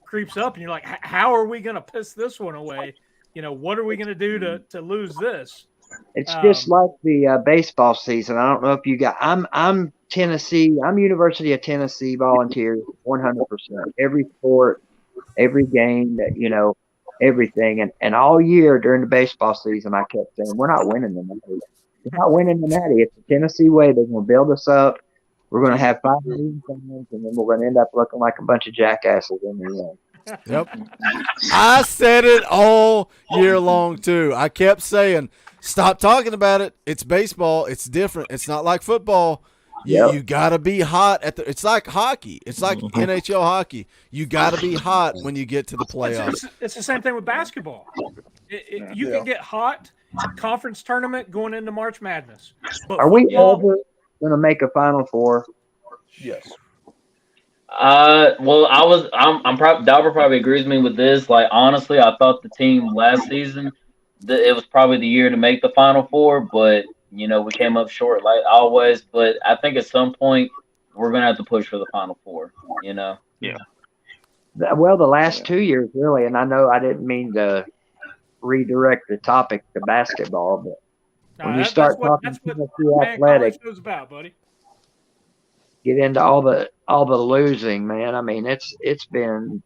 creeps up, and you're like, how are we going to piss this one away? What are we going to do to lose this? It's just like the baseball season. I don't know if you got. I'm Tennessee. I'm University of Tennessee volunteers 100%. Every sport, every game, that everything. And all year during the baseball season, I kept saying, we're not winning the Natty. We're not winning the Natty. It's the Tennessee way. They're going to build us up. We're going to have 5 million fans, and then we're going to end up looking like a bunch of jackasses in the end. Yep. I said it all year long, too. I kept saying, stop talking about it. It's baseball. It's different. It's not like football. You got to be hot it's like hockey. It's like NHL hockey. You got to be hot when you get to the playoffs. It's the same thing with basketball. You can get hot conference tournament going into March Madness. But are we ever going to make a Final Four? Yes. Well, Dauber probably agrees with me with this. Like, honestly, I thought the team last season, it was probably the year to make the Final Four, but we came up short like always. But I think at some point we're gonna have to push for the Final Four. Yeah. Well, the last 2 years, really, and I know I didn't mean to redirect the topic to basketball, but when you start talking Tennessee athletics, show's about, buddy. Get into all the losing, man. I mean, it's been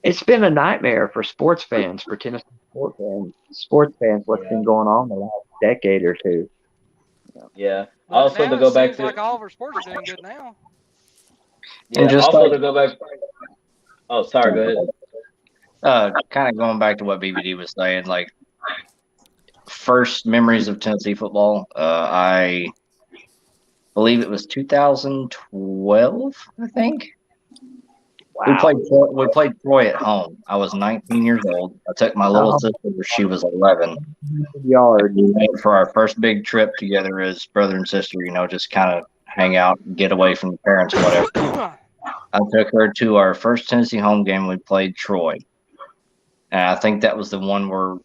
a nightmare for sports fans, for Tennessee sports fans. What's been going on the last decade or two? Yeah. Well, also, to go back to like all of our sports are doing good now. Yeah. Also, to go back. Oh, sorry. Go ahead. Kind of going back to what BBD was saying, like first memories of Tennessee football. I believe it was 2012, I think. Wow. We played Troy at home. I was 19 years old. I took my little sister, she was 11. Yard. We went for our first big trip together as brother and sister, just kind of hang out and get away from the parents, whatever. I took her to our first Tennessee home game. We played Troy. And I think that was the one where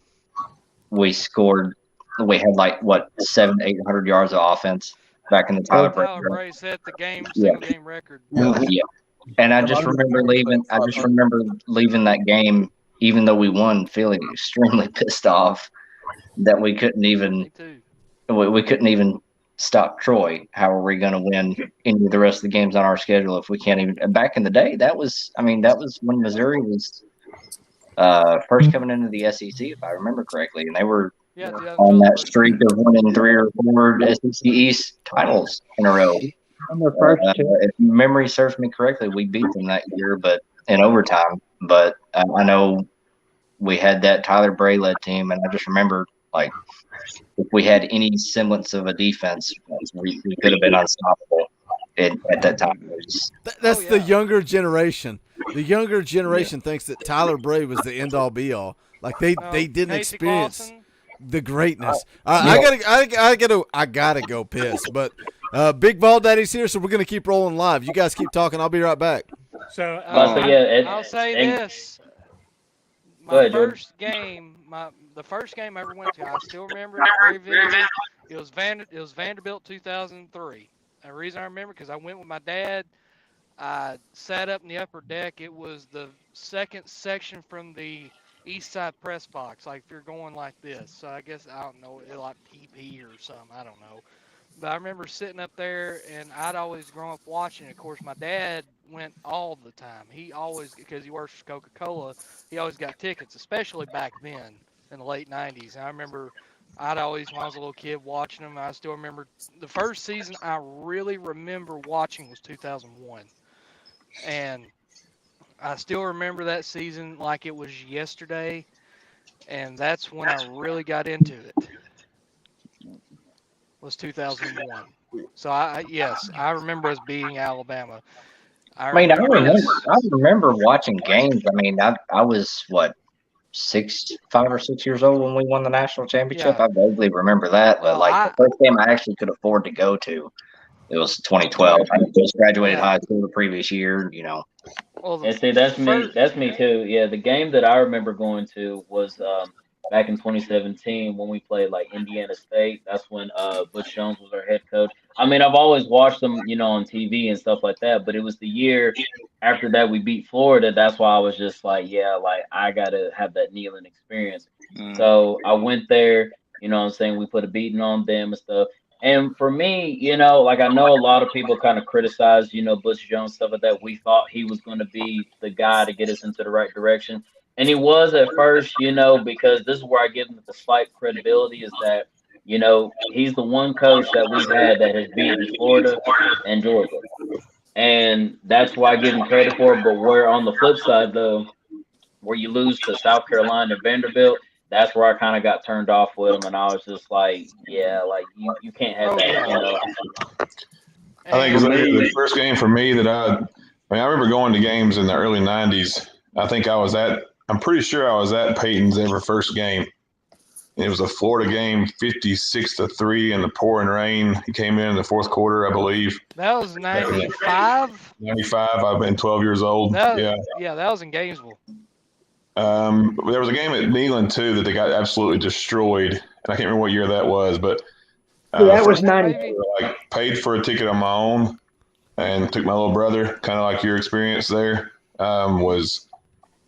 we scored. We had 700-800 yards of offense back in the Tyler Bray. Tyler Bray set the single game record. Yeah. And I just remember leaving that game, even though we won, feeling extremely pissed off that we couldn't even stop Troy. How are we going to win any of the rest of the games on our schedule if we can't even? Back in the day, that was when Missouri was first coming into the SEC, if I remember correctly, and they were on that streak of winning 3 or 4 SEC East titles in a row. If memory serves me correctly, we beat them that year, but in overtime. But I know we had that Tyler Bray led team, and I just remember if we had any semblance of a defense, we could have been unstoppable at that time. That's the younger generation. The younger generation thinks that Tyler Bray was the end all be all. They didn't experience the greatness. I gotta go piss, but. Big Ball Daddy's here, so we're going to keep rolling live. You guys keep talking. I'll be right back. So I'll say this. The first game I ever went to, I still remember it very vividly. It was Vanderbilt 2003. The reason I remember because I went with my dad. I sat up in the upper deck. It was the second section from the east side press box, if you're going like this. So I guess, I don't know, like PP or something. I don't know. But I remember sitting up there, and I'd always grown up watching. Of course, my dad went all the time. He always, because he works for Coca-Cola, he always got tickets, especially back then in the late 90s. And I remember I'd always, when I was a little kid, watching them. I still remember the first season I really remember watching was 2001. And I still remember that season like it was yesterday. And that's when I really got into it. Was 2001. So I remember us beating Alabama. I remember watching games. I was 5 or 6 years old when we won the national championship. Yeah. I vaguely remember that, but the first game I actually could afford to go to, it was 2012. I just graduated high school the previous year. Well, and see, that's me too. Yeah, the game that I remember going to was back in 2017 when we played Indiana State. That's when Butch Jones was our head coach. I've always watched them, on TV and stuff like that, but it was the year after that we beat Florida. That's why I was just I got to have that kneeling experience. So I went there, we put a beating on them and stuff. And for me, I know a lot of people kind of criticize, Butch Jones, stuff like that. We thought he was going to be the guy to get us into the right direction. And he was at first, because this is where I give him the slight credibility is that, he's the one coach that we've had that has beaten Florida and Georgia. And that's why I give him credit for it. But where on the flip side, though, where you lose to South Carolina and Vanderbilt, that's where I kind of got turned off with him. And I was just you can't have that, I think the first game for me that I remember going to games in the early 90s. I'm pretty sure I was at Peyton's ever first game. It was a Florida game, 56-3 in the pouring rain. He came in the fourth quarter, I believe. That was 95? 95. I've been 12 years old. Yeah, that was in Gainesville. There was a game at Neyland, too, that they got absolutely destroyed. And I can't remember what year that was, but that was 90. Paid for a ticket on my own and took my little brother, kind of like your experience there, was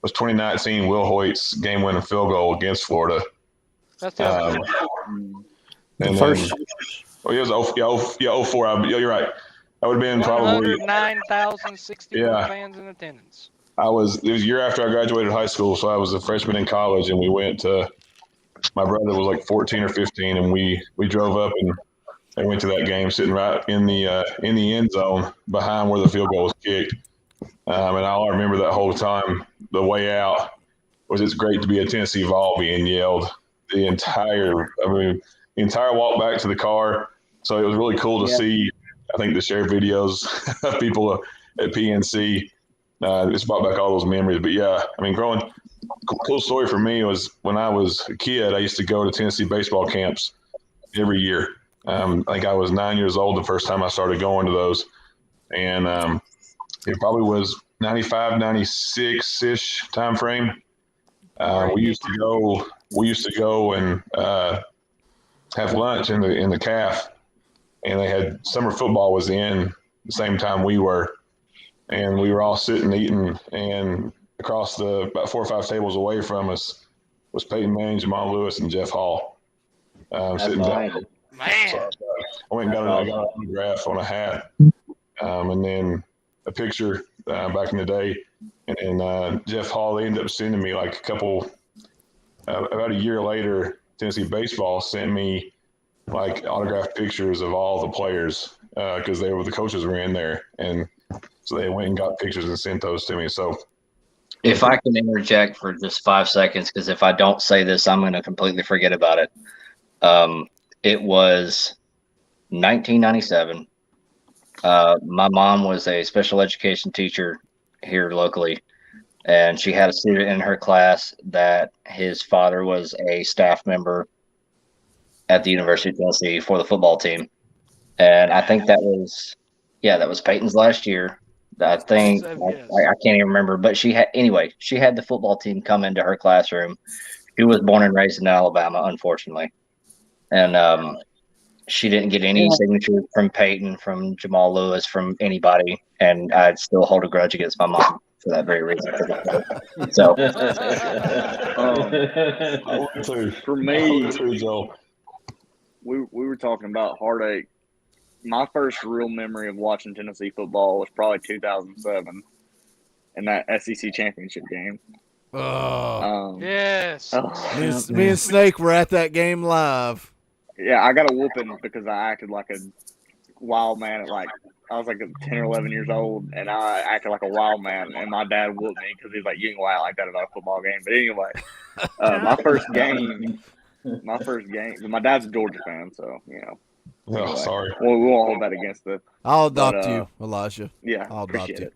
2019 Will Hoyt's game-winning field goal against Florida. That's the first. It was 04. You're right. That would have been probably 109,061 fans in attendance. It was a year after I graduated high school, so I was a freshman in college, and we went to. My brother was 14 or 15, and we drove up and went to that game, sitting right in the end zone behind where the field goal was kicked. And all I remember that whole time, the way out, was it's great to be a Tennessee Vol being yelled the entire walk back to the car. So it was really cool to see I think the share videos of people at PNC, it's brought back all those memories. But yeah, I mean, cool story for me was when I was a kid, I used to go to Tennessee baseball camps every year. I think I was 9 years old the first time I started going to those. And it probably was 95, 96-ish time frame. We used to go and have lunch in the calf, and they had summer football was in the same time we were, and we were all sitting eating, and across about 4 or 5 tables away from us was Peyton Manning, Jamal Lewis, and Jeff Hall sitting down. So I went and got an autograph on a hat, and then a picture back in the day, and Jeff Hall, they ended up sending me like about a year later, Tennessee baseball sent me like autographed pictures of all the players because the coaches were in there, and so they went and got pictures and sent those to me. So, if I can interject for just 5 seconds, because if I don't say this, I'm going to completely forget about it. It was 1997. My mom was a special education teacher here locally, and she had a student in her class that his father was a staff member at the University of Tennessee for the football team. And I think that was Peyton's last year. I think I can't even remember, but she had the football team come into her classroom. She was born and raised in Alabama, unfortunately. And she didn't get any signature from Peyton, from Jamal Lewis, from anybody. And I'd still hold a grudge against my mom for that very reason. So, for me, we were talking about heartache. My first real memory of watching Tennessee football was probably 2007 in that SEC championship game. Yes. Me and Snake were at that game live. Yeah, I got a whooping because I acted like a wild man I was like 10 or 11 years old, and I acted like a wild man, and my dad whooped me because he was like, "You can go out like that at a football game." But anyway, my first game, my dad's a Georgia fan, so you know. Oh, sorry. Well, we won't hold that against it. I'll adopt you, Elijah. Yeah, I'll adopt you.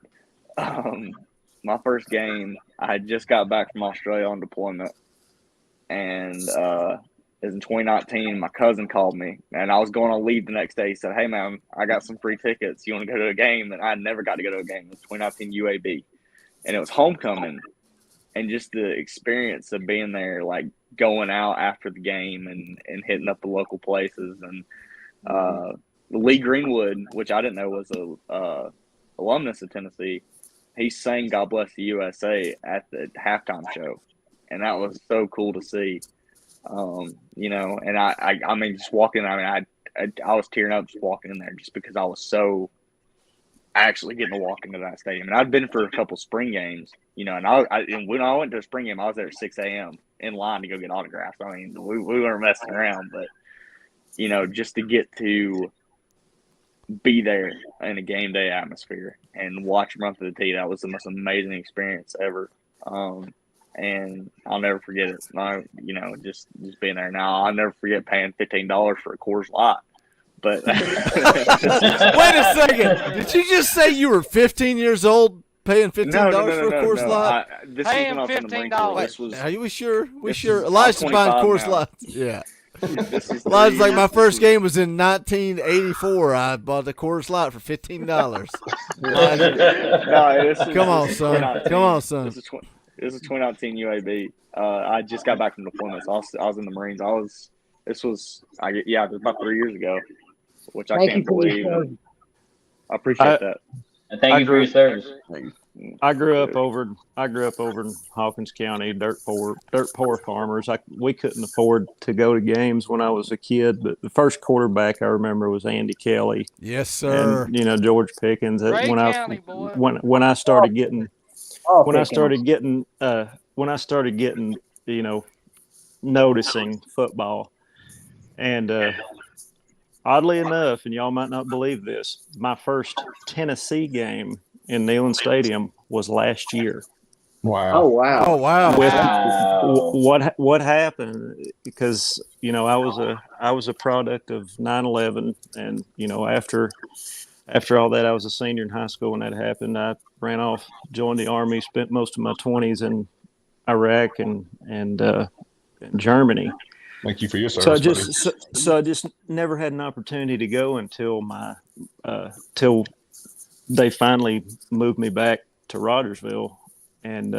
My first game, I had just got back from Australia on deployment, and it was in 2019. My cousin called me, and I was going on leave the next day. He said, "Hey, man, I got some free tickets. You want to go to a game?" And I never got to go to a game. It was 2019 UAB, and it was homecoming, and just the experience of being there, like going out after the game and hitting up the local places. And Lee Greenwood, which I didn't know was a alumnus of Tennessee, he sang "God Bless the USA" at the halftime show, and that was so cool to see. You know, and I mean, just walking. I mean, I was tearing up just walking in there, just because I was so actually getting to walk into that stadium. And I'd been for a couple spring games, you know, and when I went to a spring game, I was there at 6 a.m. in line to go get autographs. I mean, we weren't messing around, but you know, just to get to be there in a game day atmosphere and watch them run for the tee, that was the most amazing experience ever. And I'll never forget it. You know, just being there. Now, I'll never forget paying $15 for a Coors Light. But wait a second. Did you just say you were 15 years old paying $15 for a Coors Light? Paying $15. Are we sure? Elijah's buying Coors Lights. Yeah. Elijah's like, my first game was in 1984. I bought the Coors Light for $15. Come on, son. This is 2019 UAB. I just got back from deployment. So I was in the Marines. This was about 3 years ago, which I can't believe. I appreciate that. And thank you for your service. I grew up over in Hawkins County, dirt poor farmers. We couldn't afford to go to games when I was a kid, but the first quarterback I remember was Andy Kelly. Yes, sir. And, you know, George Pickens. When I started getting, you know, noticing football, and oddly enough, and y'all might not believe this, my first Tennessee game in Neyland Stadium was last year. Wow. Oh wow. Oh wow. With what happened? Because I was a product of 9/11, and after all that, I was a senior in high school when that happened. I ran off, joined the Army, spent most of my 20s in Iraq and Germany. Thank you for your service, So I just never had an opportunity to go until till they finally moved me back to Rogersville, and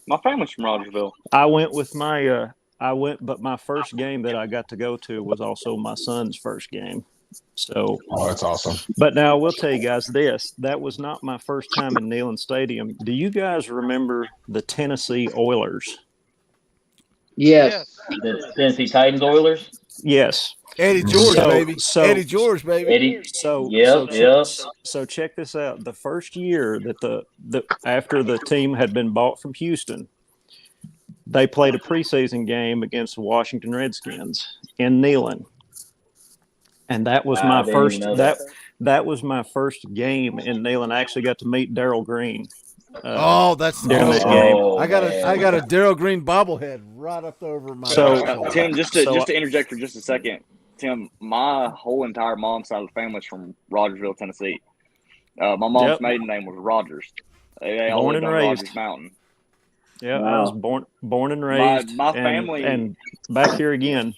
My family's from Rogersville. but my first game that I got to go to was also my son's first game. So, that's awesome. But now I will tell you guys this: that was not my first time in Neyland Stadium. Do you guys remember the Tennessee Oilers? Yes. The Tennessee Titans Oilers? Yes. Eddie George, baby. Eddie George, baby. Eddie. So check this out. The first year that after the team had been bought from Houston, they played a preseason game against the Washington Redskins in Neyland. And that was my first that was my first game in Neyland. I actually got to meet Darryl Green. That's during that game. I got a Darryl Green bobblehead right up over my. Tim, just to interject for just a second, Tim, my whole entire mom's side of the family is from Rogersville, Tennessee. My mom's maiden name was Rogers. They all lived on Rogers Mountain. Yeah, I was born and raised. My family and back here again.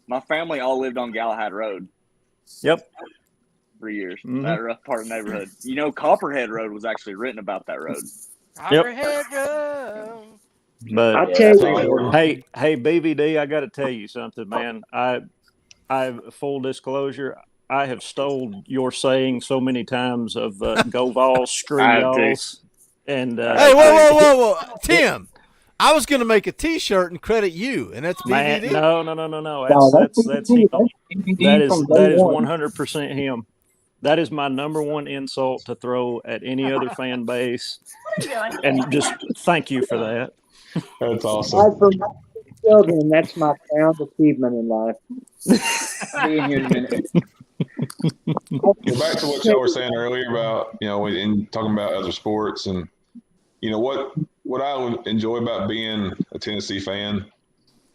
My family all lived on Galahad Road. Yep. For years. That rough part of the neighborhood. Copperhead Road was actually written about that road. Copperhead Road. But I tell you, hey, BVD, I got to tell you something, man. I full disclosure, I have stole your saying so many times of "Go Vols, screw y'alls," and hey, whoa, Tim. I was going to make a T-shirt and credit you, and that's BVD. No. That's him. That is 100% him. That is my number one insult to throw at any other fan base, and just thank you for that. That's awesome. For my children, that's my proud achievement in life. Being here in a minute. Back to what y'all were saying earlier about in talking about other sports, and what I enjoy about being a Tennessee fan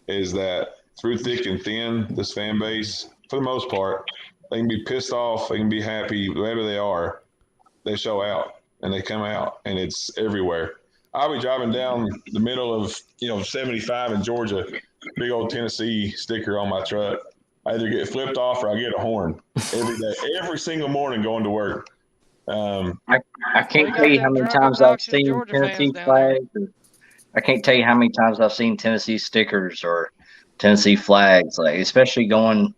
is that through thick and thin, this fan base, for the most part, they can be pissed off, they can be happy, wherever they are, they show out and they come out, and it's everywhere. I'll be driving down the middle of 75 in Georgia, big old Tennessee sticker on my truck. I either get flipped off or I get a horn every day, every single morning going to work. I can't tell you how many times I've seen Tennessee flags. I can't tell you how many times I've seen Tennessee stickers or Tennessee flags. Like, especially going,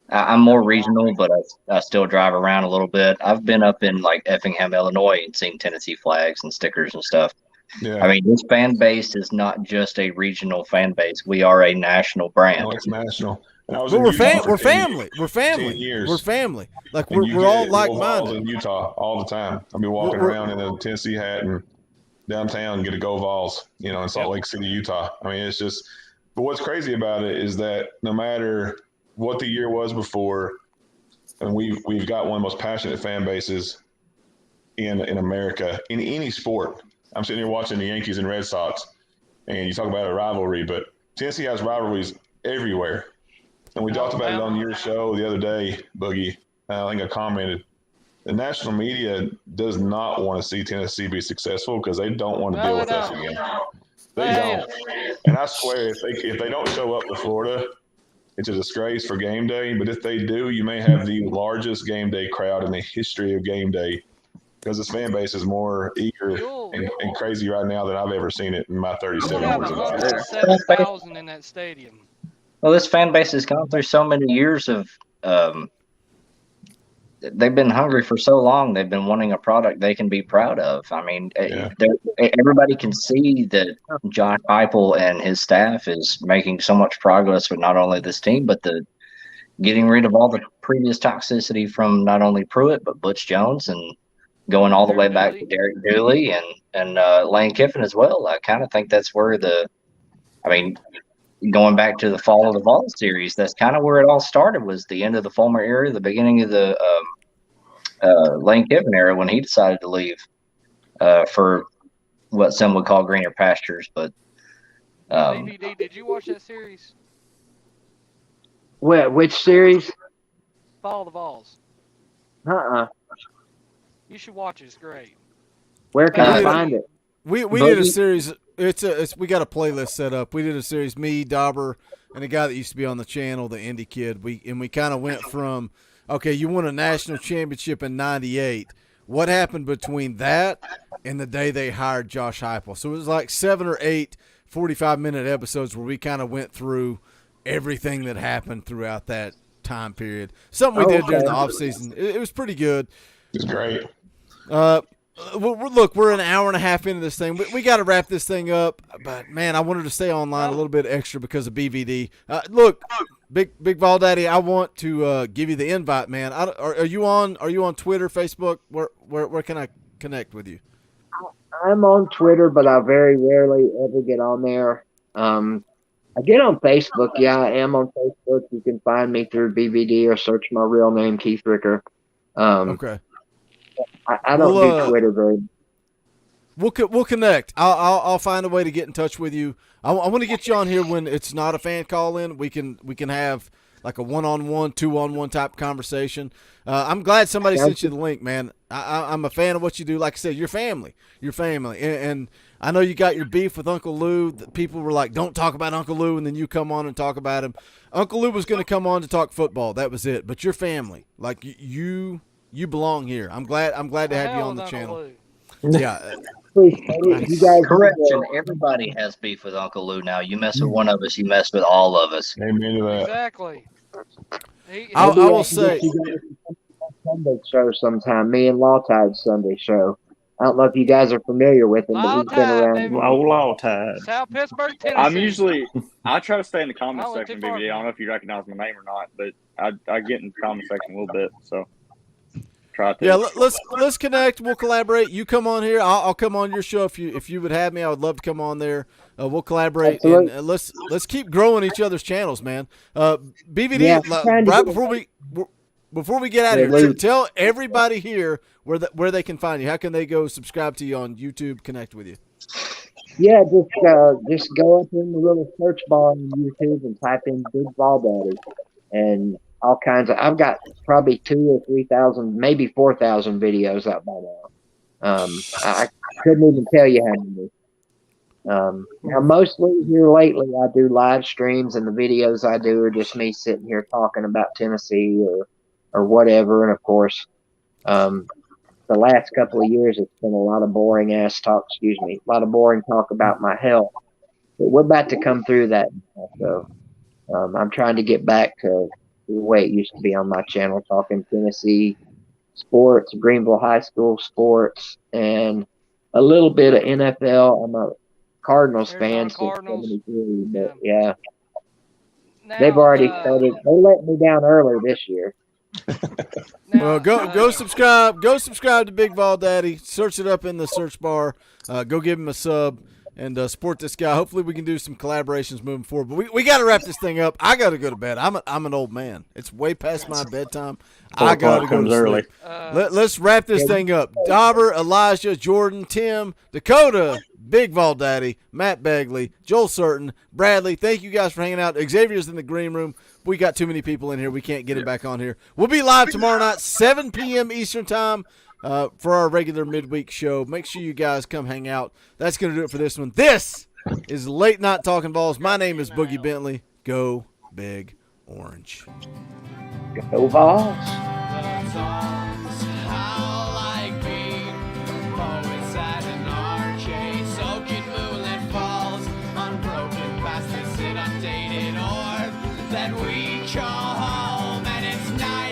I'm more regional, but I still drive around a little bit. I've been up in like Effingham, Illinois, and seen Tennessee flags and stickers and stuff. Yeah. I mean, this fan base is not just a regional fan base. We are a national brand. No, it's national. We're family. We're family. Like we're all like-minded. In Utah all the time. I'll be walking around in a Tennessee hat and downtown and get a Go Vols, in Salt Lake City, Utah. I mean, it's just. But what's crazy about it is that no matter what the year was before, and we've got one of the most passionate fan bases in America in any sport. I'm sitting here watching the Yankees and Red Sox, and you talk about a rivalry, but Tennessee has rivalries everywhere. And we talked about it on your show the other day, Boogie. I think I commented. The national media does not want to see Tennessee be successful because they don't want to deal with us again. They don't. And I swear, if they don't show up to Florida, it's a disgrace for game day. But if they do, you may have the largest game day crowd in the history of game day because this fan base is more eager and crazy right now than I've ever seen it in my 37 years of life. 7,000 in that stadium. Well, this fan base has gone through so many years of they've been hungry for so long. They've been wanting a product they can be proud of. I mean, everybody can see that John Heupel and his staff is making so much progress with not only this team, but getting rid of all the previous toxicity from not only Pruitt, but Butch Jones and going all the way back to Derek Dooley and Lane Kiffin as well. I kind of think that's where going back to the fall of the Vols series, that's kind of where it all started, was the end of the Fulmer era, the beginning of the Lane Kiffin era when he decided to leave for what some would call greener pastures. But DVD, did you watch that series? Which series? Fall the Vols. You should watch it. It's great. Where can I find it? We did a series. We got a playlist set up. We did a series. Me, Dauber, and a guy that used to be on the channel, the Indie Kid. We kind of went from, okay, you won a national championship in '98. What happened between that and the day they hired Josh Heupel? So it was like 7 or 8 45-minute episodes where we kind of went through everything that happened throughout that time period. Something we did during the off season. It was pretty good. It's great. Look, we're an hour and a half into this thing. We got to wrap this thing up. But man, I wanted to stay online a little bit extra because of BVD. Look, Big Vol Daddy, I want to give you the invite, man. Are you on Twitter, Facebook? Where can I connect with you? I'm on Twitter, but I very rarely ever get on there. I get on Facebook. Yeah, I am on Facebook. You can find me through BVD or search my real name, Keith Ricker. Okay. I don't do Twitter very much. We'll connect. I'll find a way to get in touch with you. I want to get you on here when it's not a fan call in. We can have like a 1-on-1, 2-on-1 type conversation. I'm glad somebody sent you the link, man. I'm a fan of what you do. Like I said, your family, and I know you got your beef with Uncle Lou. People were like, "Don't talk about Uncle Lou," and then you come on and talk about him. Uncle Lou was going to come on to talk football. That was it. But your family, like you belong here. I'm glad to have you on the channel. Yeah. You guys, correction, everybody has beef with Uncle Lou now. You mess with one of us, you mess with all of us. Amen to that. Exactly. I will say Sunday show sometime. Me and Law Tide's Sunday show. I don't know if you guys are familiar with him, but he's been around. Law Tide. South Pittsburgh, Tennessee. I try to stay in the comment section of DVD. I don't know if you recognize my name or not, but I get in the comment section a little bit. So try to. Yeah, let's connect. We'll collaborate. You come on here. I'll come on your show if you would have me. I would love to come on there. We'll collaborate and let's keep growing each other's channels, man. BVD, right before we get out of here, tell everybody here where they can find you. How can they go subscribe to you on YouTube, connect with you? Yeah, just go up in the little search bar on YouTube and type in Big Ball Daddy, and all kinds of. I've got probably 2,000 or 3,000, maybe 4,000 videos out by now. I couldn't even tell you how many. Now mostly here lately, I do live streams, and the videos I do are just me sitting here talking about Tennessee or whatever. And of course, the last couple of years, it's been a lot of boring talk about my health. But we're about to come through that. So I'm trying to get back to the way it used to be on my channel, talking Tennessee sports, Greenville High School sports, and a little bit of NFL. I'm a Cardinals fan since 73, but yeah. They've already started. They let me down early this year. Well, go subscribe. Go subscribe to Big Vol Daddy. Search it up in the search bar. Go give him a sub and support this guy. Hopefully, we can do some collaborations moving forward. But we got to wrap this thing up. I got to go to bed. I'm an old man. It's way past my bedtime. I got to go to sleep. Early. Let's wrap this thing up. Dauber, Elijah, Jordan, Tim, Dakota, Big Vol Daddy, Matt Begley, Joel Certain, Bradley. Thank you guys for hanging out. Xavier's in the green room. We got too many people in here. We can't get him back on here. We'll be live tomorrow night, 7 p.m. Eastern time for our regular midweek show. Make sure you guys come hang out. That's going to do it for this one. This is Late Night Talking Balls. My name is Boogie Bentley. Go Big Orange. Go Vols. That we call home, and it's night.